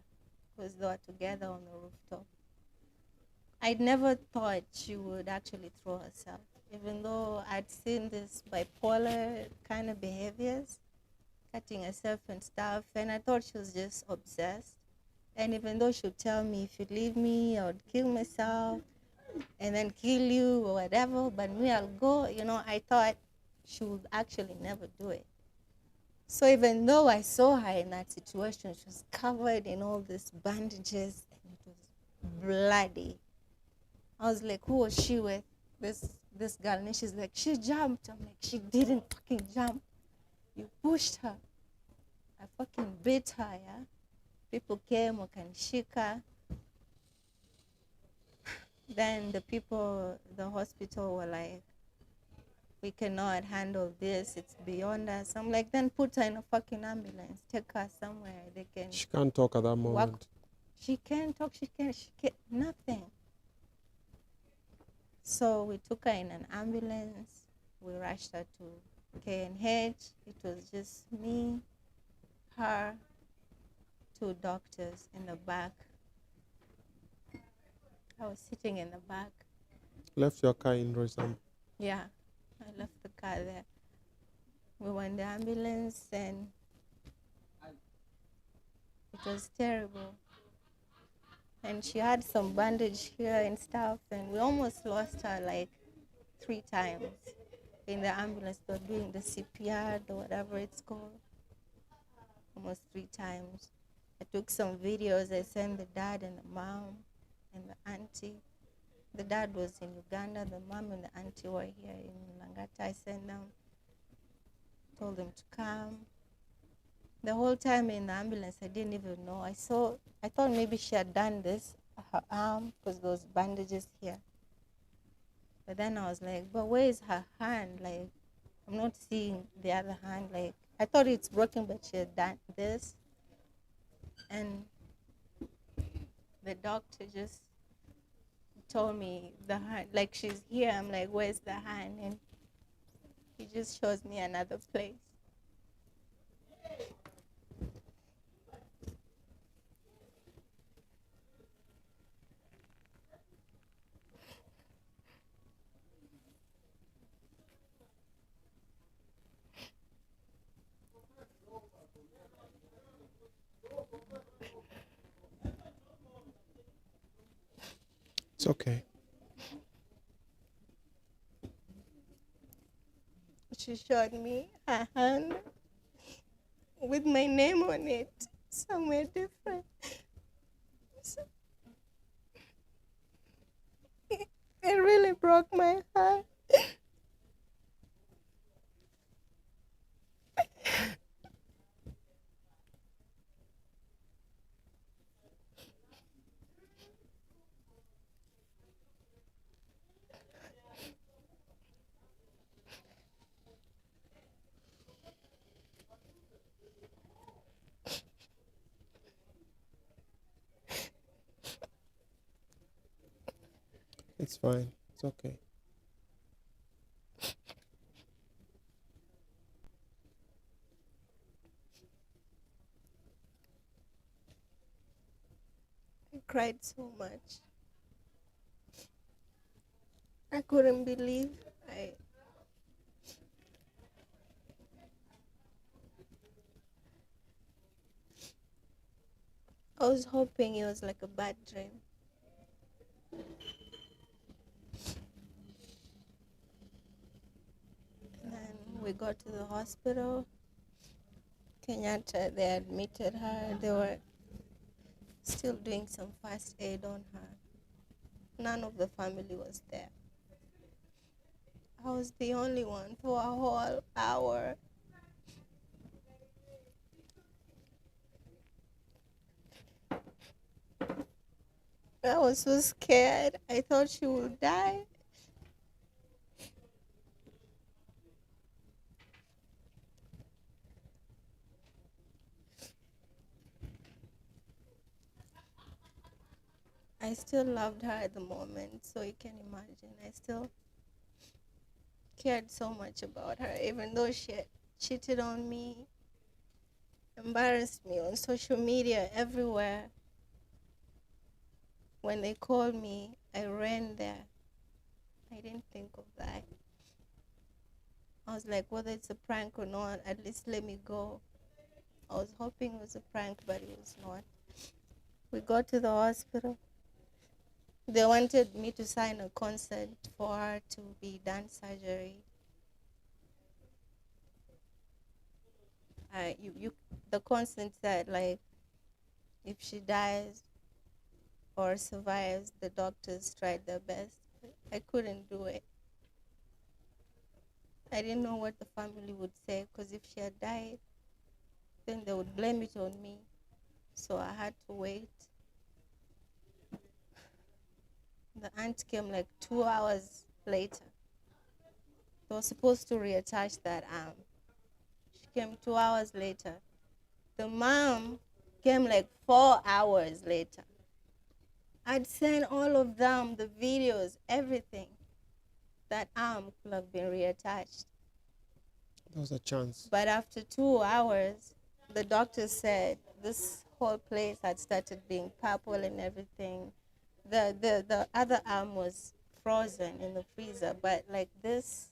Because they were together on the rooftop. I never thought she would actually throw herself. Even though I'd seen this bipolar kind of behaviors, cutting herself and stuff, and I thought she was just obsessed. And even though she'd tell me, if you leave me, I would kill myself and then kill you or whatever, but me, I'll go, you know, I thought she would actually never do it. So even though I saw her in that situation, she was covered in all these bandages and it was bloody. I was like, who was she with? This girl. And she's like, she jumped. I'm like, she didn't fucking jump. You pushed her. I fucking beat her, yeah? People came, wakanishika. Then the people, the hospital were like, we cannot handle this. It's beyond us. I'm like, then put her in a fucking ambulance. Take her somewhere. They can. She can't talk at that moment. She can't talk. She can't. Nothing. So we took her in an ambulance. We rushed her to KNH. It was just me, her, two doctors in the back. I was sitting in the back. Left your car in Rosamu? Yeah, I left the car there. We were in the ambulance and it was terrible. And she had some bandage here and stuff, and we almost lost her like 3 times in the ambulance. They were doing the CPR or whatever it's called. Almost 3 times. I took some videos. I sent the dad and the mom and the auntie. The dad was in Uganda. The mom and the auntie were here in Langata. I sent them, told them to come. The whole time in the ambulance, I didn't even know. I thought maybe she had done this, her arm, because those bandages here. But then I was like, but where is her hand? Like, I'm not seeing the other hand. Like, I thought it's broken, but she had done this. And the doctor just told me the hand, like she's here. I'm like, where's the hand? And he just shows me another place. It's okay. She showed me a hand with my name on it, somewhere different. So it really broke my heart. It's fine. It's okay. I cried so much. I couldn't believe I I was hoping it was like a bad dream. And then we got to the hospital. Kenyatta, they admitted her. They were still doing some first aid on her. None of the family was there. I was the only one for a whole hour. I was so scared. I thought she would die. I still loved her at the moment, so you can imagine. I still cared so much about her, even though she had cheated on me, embarrassed me on social media, everywhere. When they called me, I ran there. I didn't think of that. I was like, whether it's a prank or not, at least let me go. I was hoping it was a prank, but it was not. We got to the hospital. They wanted me to sign a consent for her to be done surgery. The consent said, like, if she dies or survives, the doctors tried their best. I couldn't do it. I didn't know what the family would say, because if she had died, then they would blame it on me. So I had to wait. The aunt came like 2 hours later. They were supposed to reattach that arm. She came 2 hours later. The mom came like 4 hours later. I'd sent all of them, the videos, everything. That arm could have been reattached. There was a chance. But after 2 hours, the doctor said this whole place had started being purple and everything. The other arm was frozen in the freezer, but like this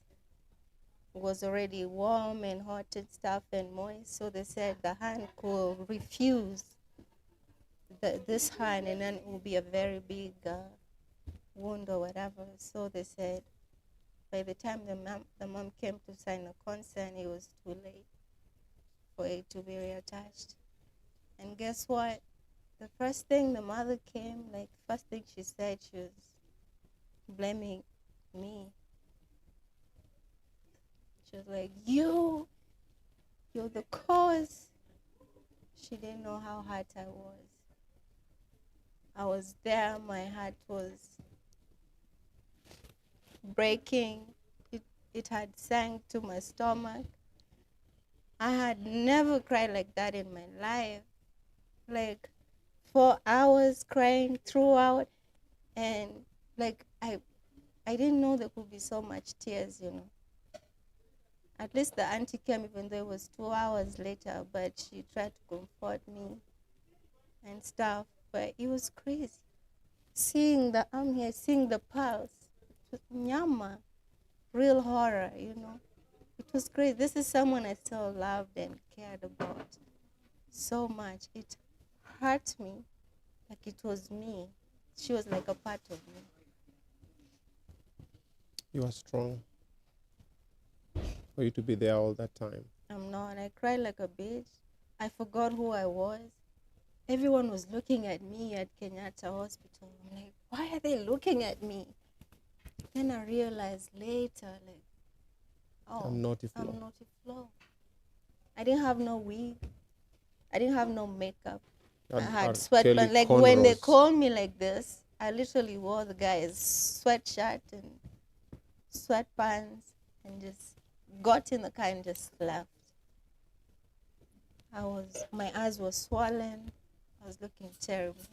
was already warm and hot and stuff and moist. So they said the hand could refuse this hand, and then it will be a very big wound or whatever. So they said by the time the mom came to sign a consent, it was too late for it to be reattached. And guess what? The first thing the mother came, like first thing she said, she was blaming me. She was like, you're the cause. She didn't know how hurt I was. I was there, my heart was breaking. It had sank to my stomach. I had never cried like that in my life. Like 4 hours crying throughout, and like I didn't know there could be so much tears, you know. At least the auntie came, even though it was 2 hours later, but she tried to comfort me and stuff. But it was crazy. Seeing the arm here, seeing the pulse, it was nyama, real horror, you know. It was crazy. This is someone I still loved and cared about so much. It hurt me like it was me. She was like a part of me. You are strong for you to be there all that time. I'm not. I cried like a bitch. I forgot who I was. Everyone was looking at me at Kenyatta Hospital. I'm like, why are they looking at me? Then I realized later, like, oh, I'm Noti Flow. I'm Noti Flow. I didn't have no wig. I didn't have no makeup. I had sweatpants. Like cornrows. when they called me like this, I literally wore the guy's sweatshirt and sweatpants and just got in the car and just left. My eyes were swollen. I was looking terrible.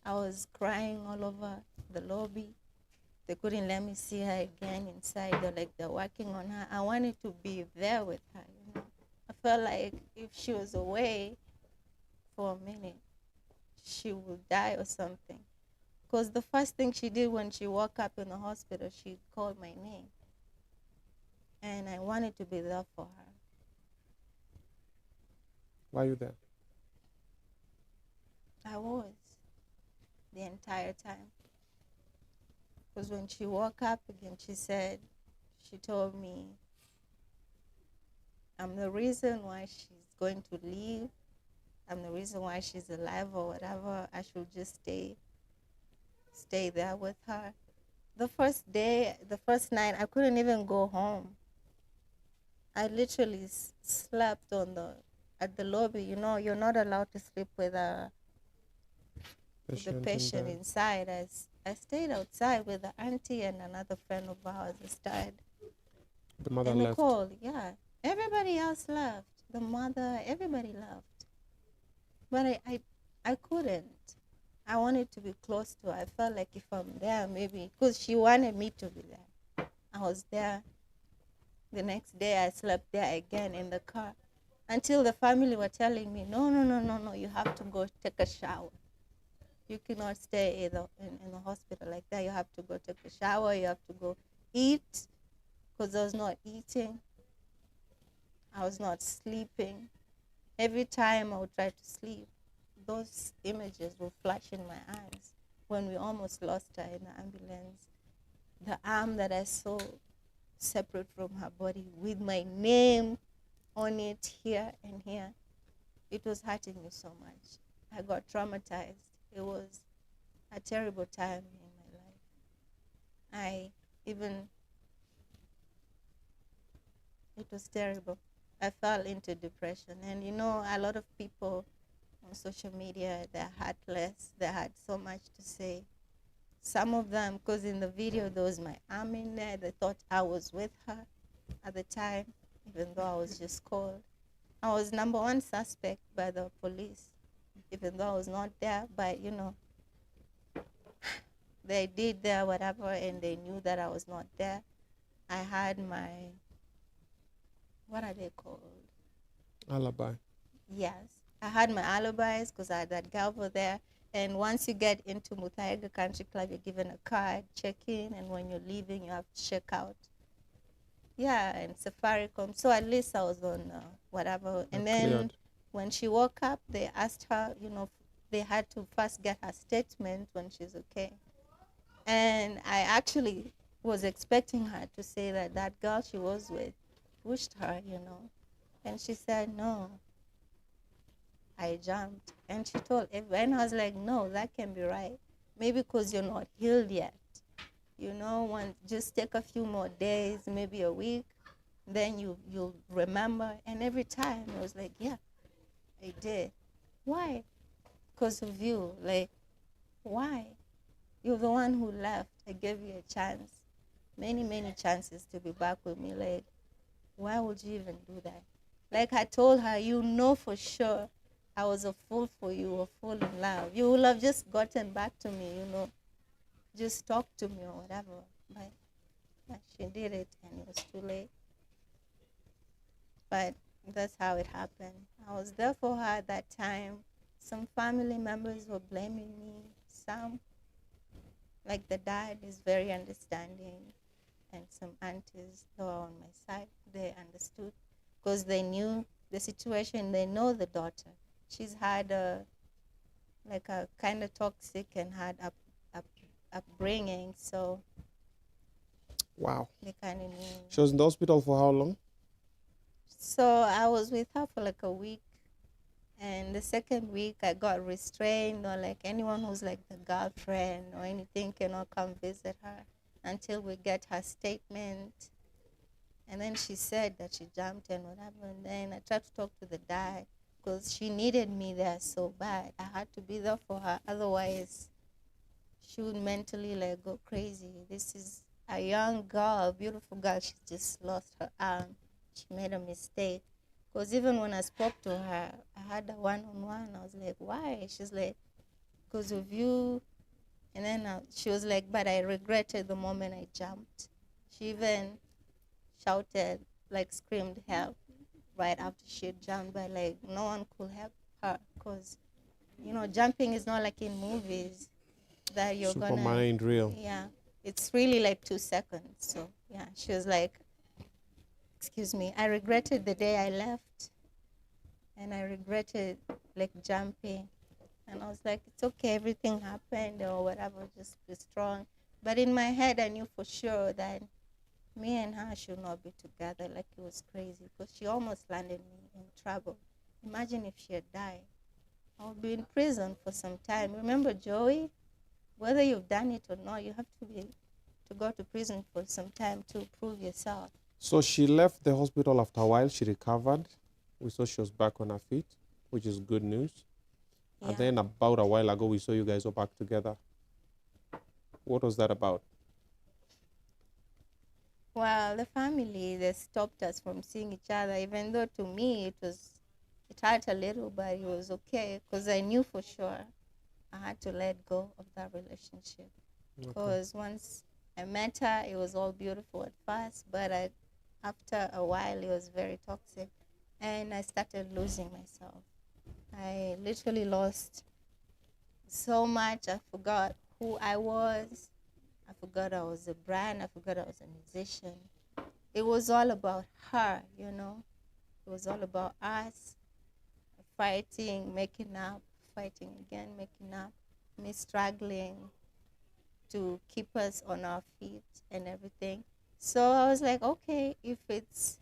I was crying all over the lobby. They couldn't let me see her again inside. They're working on her. I wanted to be there with her, you know. I felt like if she was away for a minute, she would die or something. Because the first thing she did when she woke up in the hospital, she called my name. And I wanted to be there for her. Why are you there? I was the entire time. Because when she woke up again, she told me, I'm the reason why she's going to leave. I'm the reason why she's alive or whatever. I should just stay there with her. The first night, I couldn't even go home. I literally slept at the lobby. You know, you're not allowed to sleep with the patient inside. I stayed outside with the auntie and another friend of ours. The mother and left. Nicole, yeah. Everybody else left. The mother, everybody left. But I couldn't. I wanted to be close to her. I felt like if I'm there, maybe, because she wanted me to be there. I was there. The next day, I slept there again in the car until the family were telling me, no, you have to go take a shower. You cannot stay in the hospital like that. You have to go take a shower. You have to go eat, because I was not eating. I was not sleeping. Every time I would try to sleep, those images would flash in my eyes. When we almost lost her in the ambulance, the arm that I saw separate from her body with my name on it here and here, it was hurting me so much. I got traumatized. It was a terrible time in my life. It was terrible. I fell into depression. And you know, a lot of people on social media, they're heartless. They had so much to say. Some of them, because in the video there was my arm in there, they thought I was with her at the time, even though I was just called. I was number one suspect by the police, even though I was not there. But you know, they did their whatever, and they knew that I was not there. I had my, what are they called? Alibi. Yes, I had my alibis because I had that girl over there. And once you get into Muthaiga Country Club, you're given a card, check in, and when you're leaving, you have to check out. Yeah, and Safaricom. So at least I was on whatever. And then cleared. When she woke up, they asked her, you know, they had to first get her statement when she's okay. And I actually was expecting her to say that that girl she was with pushed her, you know. And she said, no, I jumped. And she told everyone, and I was like, no, that can be right. Maybe because you're not healed yet. You know, just take a few more days, maybe a week, then you'll remember. And every time I was like, yeah, I did. Why? Because of you. Like, why? You're the one who left. I gave you a chance, many, many chances to be back with me. Like, why would you even do that? Like I told her, you know for sure I was a fool for you, a fool in love. You would have just gotten back to me, you know, just talk to me or whatever. But she did it, and it was too late. But that's how it happened. I was there for her at that time. Some family members were blaming me. Some, like the dad, is very understanding, and some aunties who are on my side, they understood because they knew the situation. They know the daughter. She's had a kind of toxic and hard upbringing. So Wow. They kind of knew. She was in the hospital for how long? So I was with her for like a week. And the second week, I got restrained, or like anyone who's like the girlfriend or anything cannot come visit her until we get her statement. And then she said that she jumped and whatever. And then I tried to talk to the dad because she needed me there so bad. I had to be there for her. Otherwise, she would mentally like go crazy. This is a young girl, a beautiful girl. She just lost her arm. She made a mistake. Because even when I spoke to her, I had a one-on-one. I was like, why? She's like, because of you. And then she was like, but I regretted the moment I jumped. She even shouted, like screamed help right after she had jumped, but like no one could help her because, you know, jumping is not like in movies that you're Super gonna, mind real. yeah, it's really like 2 seconds. So yeah, she was like, excuse me, I regretted the day I left, and I regretted like jumping. And I was like, it's okay, everything happened or whatever, just be strong. But in my head, I knew for sure that me and her should not be together. Like, it was crazy because she almost landed me in trouble. Imagine if she had died. I would be in prison for some time. Remember, Joey? Whether you've done it or not, you have to go to prison for some time to prove yourself. So she left the hospital after a while. She recovered. We saw she was back on her feet, which is good news. Yeah. And then about a while ago, we saw you guys all back together. What was that about? Well, the family, they stopped us from seeing each other, even though to me it hurt a little, but it was okay because I knew for sure I had to let go of that relationship. Because once I met her, it was all beautiful at first, but after a while, it was very toxic, and I started losing myself. I literally lost so much. I forgot who I was. I forgot I was a brand. I forgot I was a musician. It was all about her, you know. It was all about us fighting, making up, fighting again, making up, me struggling to keep us on our feet and everything. So I was like, okay, if it's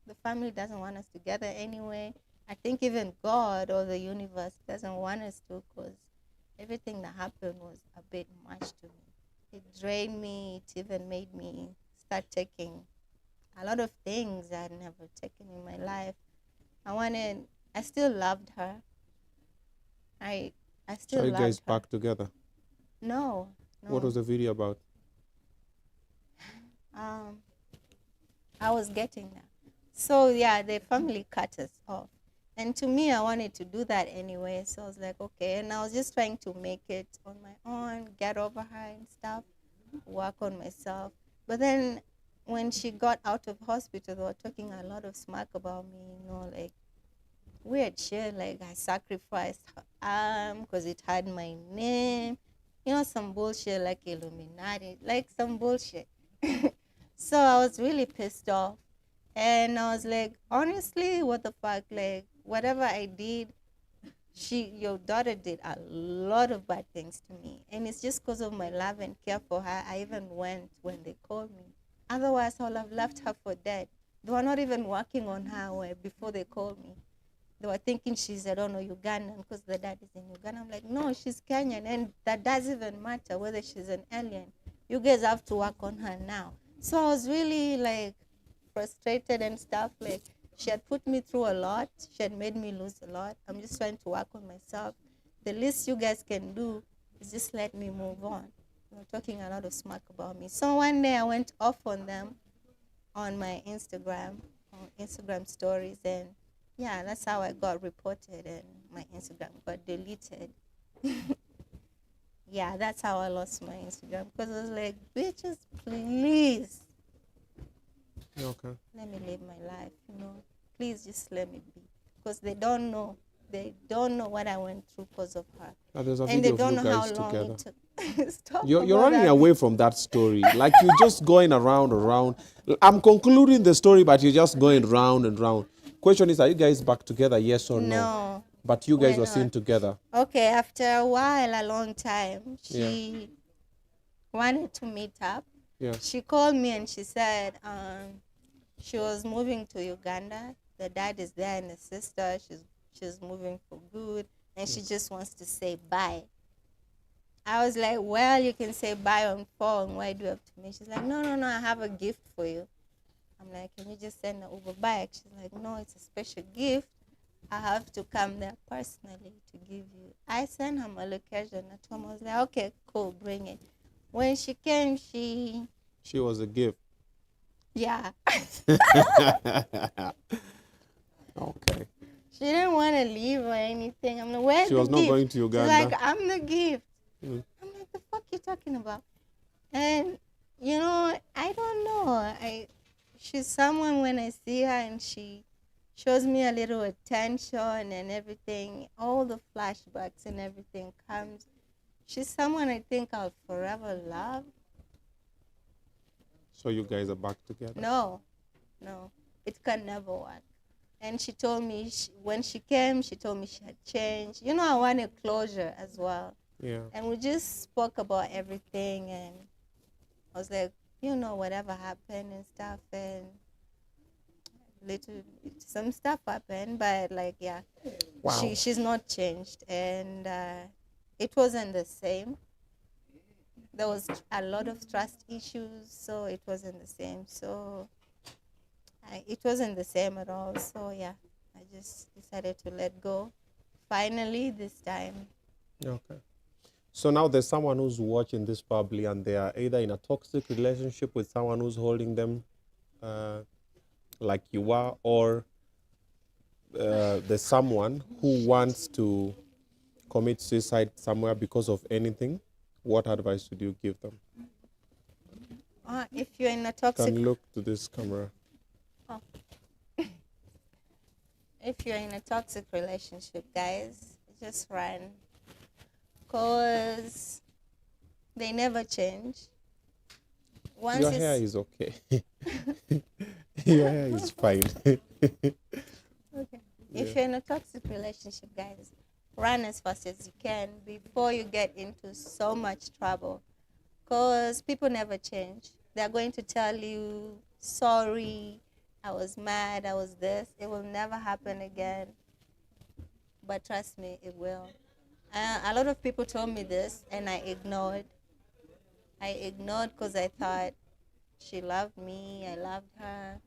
the family doesn't want us together anyway, I think even God or the universe doesn't want us to, because everything that happened was a bit much to me. It drained me. It even made me start taking a lot of things I had never taken in my life. I still loved her. I still loved her. So you guys back together? No. What was the video about? I was getting that. So yeah, the family cut us off. And to me, I wanted to do that anyway. So I was like, okay. And I was just trying to make it on my own, get over her and stuff, work on myself. But then when she got out of hospital, they were talking a lot of smack about me, you know, like weird shit. Like I sacrificed her arm because it had my name. You know, some bullshit like Illuminati, like some bullshit. So I was really pissed off. And I was like, honestly, what the fuck? Like, whatever I did, your daughter did a lot of bad things to me. And it's just because of my love and care for her. I even went when they called me. Otherwise, I would have left her for dead. They were not even working on her before they called me. They were thinking she's, I don't know, Ugandan because the dad is in Uganda. I'm like, no, she's Kenyan. And that doesn't even matter whether she's an alien. You guys have to work on her now. So I was really like frustrated and stuff. Like, she had put me through a lot. She had made me lose a lot. I'm just trying to work on myself. The least you guys can do is just let me move on. They're talking a lot of smack about me. So one day I went off on them on my Instagram stories, and yeah, that's how I got reported and my Instagram got deleted. Yeah, that's how I lost my Instagram, because I was like, bitches, please. Okay. Let me live my life, you know. Please just let me be. Because they don't know. They don't know what I went through because of her. And they don't know how long it took. Stop. You're running away from that story. Like, you're just going around and around. I'm concluding the story, but you're just going round and round. Question is, are you guys back together, yes or no? No. But you guys were seen together. Okay, after a while, a long time, she wanted to meet up. Yeah. She called me and she said she was moving to Uganda. The dad is there and the sister. She's moving for good, and she just wants to say bye. I was like, well, you can say bye on phone. Why do you have to me? She's like, no, no, no, I have a gift for you. I'm like, can you just send an Uber bike? She's like, no, it's a special gift. I have to come there personally to give you. I sent her my location. I told her, I was like, okay, cool, bring it. When she came, she was a gift. Yeah. Okay. She didn't want to leave or anything. I'm like, where's She the was gift? not going to Uganda. She's like, I'm the gift. Mm. I'm like, the fuck you talking about? And you know, I don't know. She's someone when I see her and she shows me a little attention and everything, all the flashbacks and everything comes. She's someone I think I'll forever love. So you guys are back together? No, no, it can never work. And she told me when she came, she told me she had changed. You know, I wanted closure as well. Yeah. And we just spoke about everything, and I was like, you know, whatever happened and stuff, and some stuff happened, but like, yeah, wow. she's not changed, and it wasn't the same. There was a lot of trust issues, so it wasn't the same. So it wasn't the same at all. So yeah, I just decided to let go. Finally, this time. Okay. So now there's someone who's watching this probably, and they are either in a toxic relationship with someone who's holding them like you are, or there's someone who wants to commit suicide somewhere because of anything. What advice would you give them? If you're in a toxic... Can look to this camera. Oh. If you're in a toxic relationship, guys, just run. Because they never change. Once your hair is okay. Your hair is fine. Okay. If you're in a toxic relationship, guys, run as fast as you can before you get into so much trouble. Because people never change. They're going to tell you, sorry, I was mad, I was this. It will never happen again. But trust me, it will. A lot of people told me this, and I ignored. I ignored because I thought she loved me, I loved her.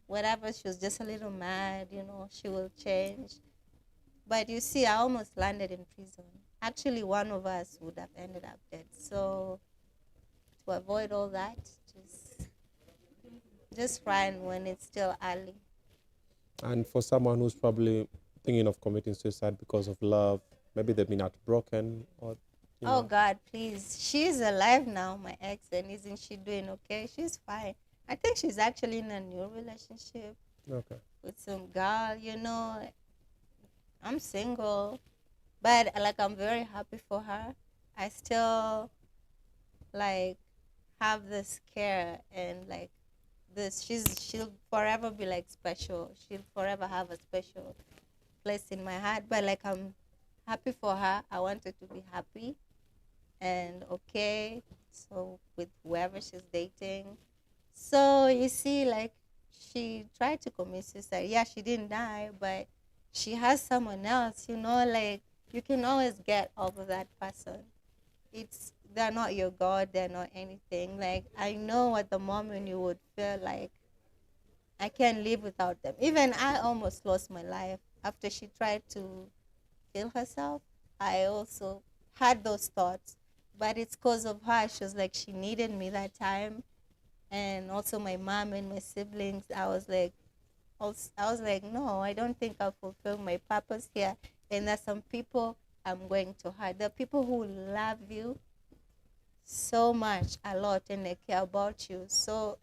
Whatever, she was just a little mad, you know, she will change. But you see, I almost landed in prison. Actually, one of us would have ended up dead. So to avoid all that, just run when it's still early. And for someone who's probably thinking of committing suicide because of love, maybe they've been heartbroken, or oh God, please. She's alive now, my ex, and isn't she doing okay? She's fine. I think she's actually in a new relationship. Okay. With some girl, you know. I'm single, but like I'm very happy for her. I still like have this care and like this. She'll forever be like special. She'll forever have a special place in my heart. But like I'm happy for her. I want her to be happy and okay. So with whoever she's dating. So you see, like she tried to commit suicide. Yeah, she didn't die, but she has someone else, you know, like you can always get over that person. They're not your God, they're not anything. Like I know at the moment you would feel like I can't live without them. Even I almost lost my life after she tried to kill herself. I also had those thoughts. But it's because of her. She was like she needed me that time. And also my mom and my siblings. I was like, no, I don't think I'll fulfill my purpose here. And there's some people I'm going to hurt. There are people who love you so much, a lot, and they care about you. So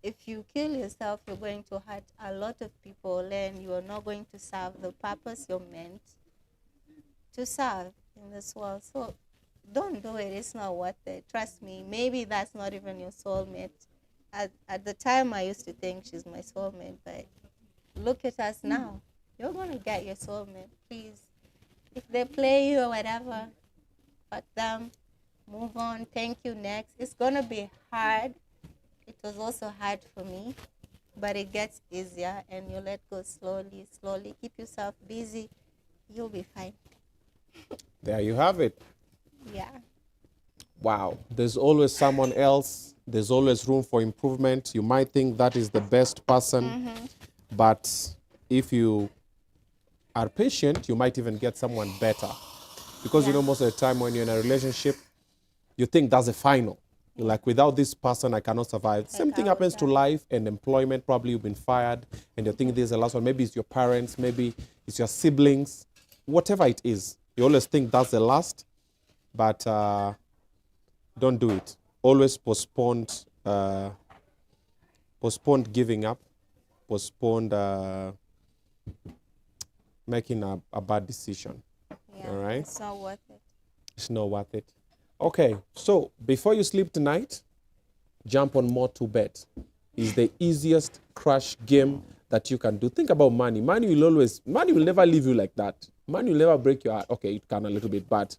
if you kill yourself, you're going to hurt a lot of people, and you are not going to serve the purpose you're meant to serve in this world. So don't do it. It's not worth it. Trust me. Maybe that's not even your soulmate. At the time, I used to think she's my soulmate, but look at us now. You're going to get your soulmate, please. If they play you or whatever, fuck them. Move on. Thank you. Next. It's going to be hard. was also hard for me, but it gets easier and you let go slowly, slowly. Keep yourself busy. You'll be fine. There you have it. Yeah. Wow. There's always someone else. There's always room for improvement. You might think that is the best person, but if you are patient, you might even get someone better. Because you know, most of the time when you're in a relationship, you think that's the final. Like, without this person, I cannot survive. Same thing happens to life and employment. Probably you've been fired and you're thinking this is the last one. Maybe it's your parents, maybe it's your siblings, whatever it is. You always think that's the last, but don't do it. Always postpone giving up, postpone making a bad decision. Yeah, all right? It's not worth it. It's not worth it. Okay, so before you sleep tonight, jump on More to Bet. It's the easiest crash game that you can do. Think about money. Money will never leave you like that. Money will never break your heart. Okay, it can a little bit, but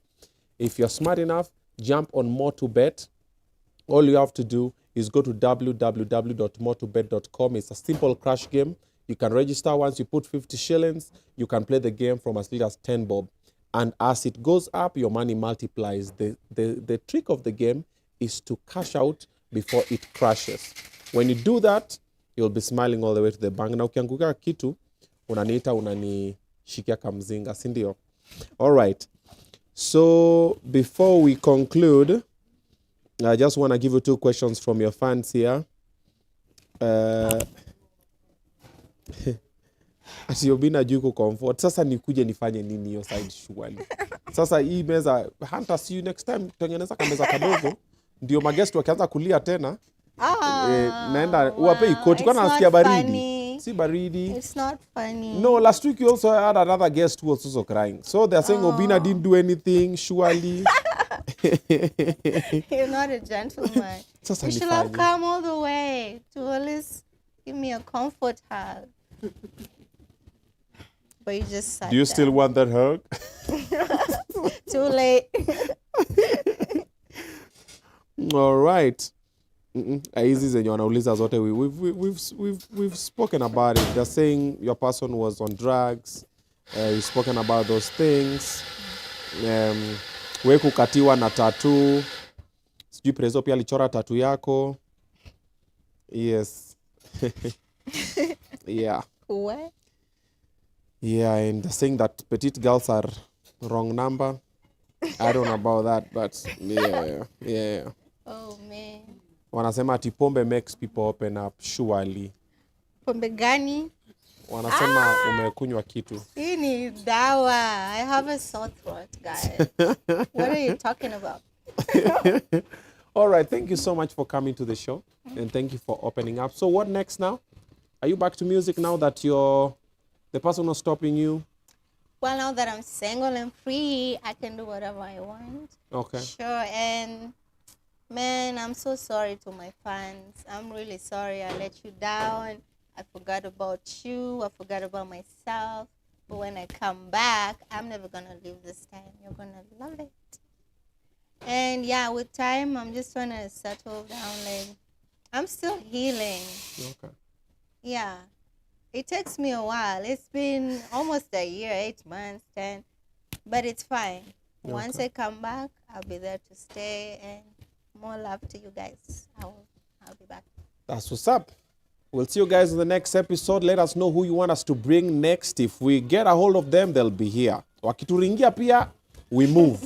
if you're smart enough, jump on More to Bet. All you have to do is go to www.moretobet.com. It's a simple crash game. You can register once you put 50 shillings. You can play the game from as little as 10 bob. And as it goes up, your money multiplies. The trick of the game is to cash out before it crashes. When you do that, you'll be smiling all the way to the bank. Na ukianguka kitu, unaniita unanishikia kamzinga, si ndio? All right. So before we conclude, I just want to give you 2 questions from your fans here. Ati Obinna juu comfort. Sasa nikuje nifanye nini hiyo side shughuli? Sasa hii meza, Hunter, see you next time. Tengeneza kameza kadogo. Ndio maguest wakianza kulia tena. Naenda uwape koti kwa nasikia baridi. Si baridi. It's not funny. No, last week you also had another guest who was also crying. So they're saying Obinna didn't do anything, surely. You're not a gentleman. You should have come all the way to at least give me a comfort hug. But you just sat Do you still want that hug? Too late. All right. Hizi zenye wanauliza zote we've spoken about it. They're saying your person was on drugs. You've spoken about those things. We kukatiwa na tattoo. Sijui Prezzo pia alichora tattoo yako. Yes. Yeah. What? Yeah, and they're saying that petite girls are wrong number. I don't know about that, but yeah. Oh, man. Wanasema ati pombe makes people open up, surely. Pombe gani? Wanasema umekunywa kitu. Hii ni dawa. I have a sore throat, guys. What are you talking about? All right, thank you so much for coming to the show. And thank you for opening up. So what next now? Are you back to music now that the person was stopping you? Well, now that I'm single and free, I can do whatever I want. Okay. Sure, and man, I'm so sorry to my fans. I'm really sorry I let you down. I forgot about you. I forgot about myself. But when I come back, I'm never going to leave this time. You're going to love it. And yeah, with time, I'm just trying to settle down. Like, I'm still healing. Okay. Yeah. It takes me a while. It's been almost a year, 8 months, 10. But it's fine. Okay. Once I come back, I'll be there to stay. And more love to you guys. I'll be back. That's what's up. We'll see you guys in the next episode. Let us know who you want us to bring next. If we get a hold of them, they'll be here. Wakituringia pia, we move.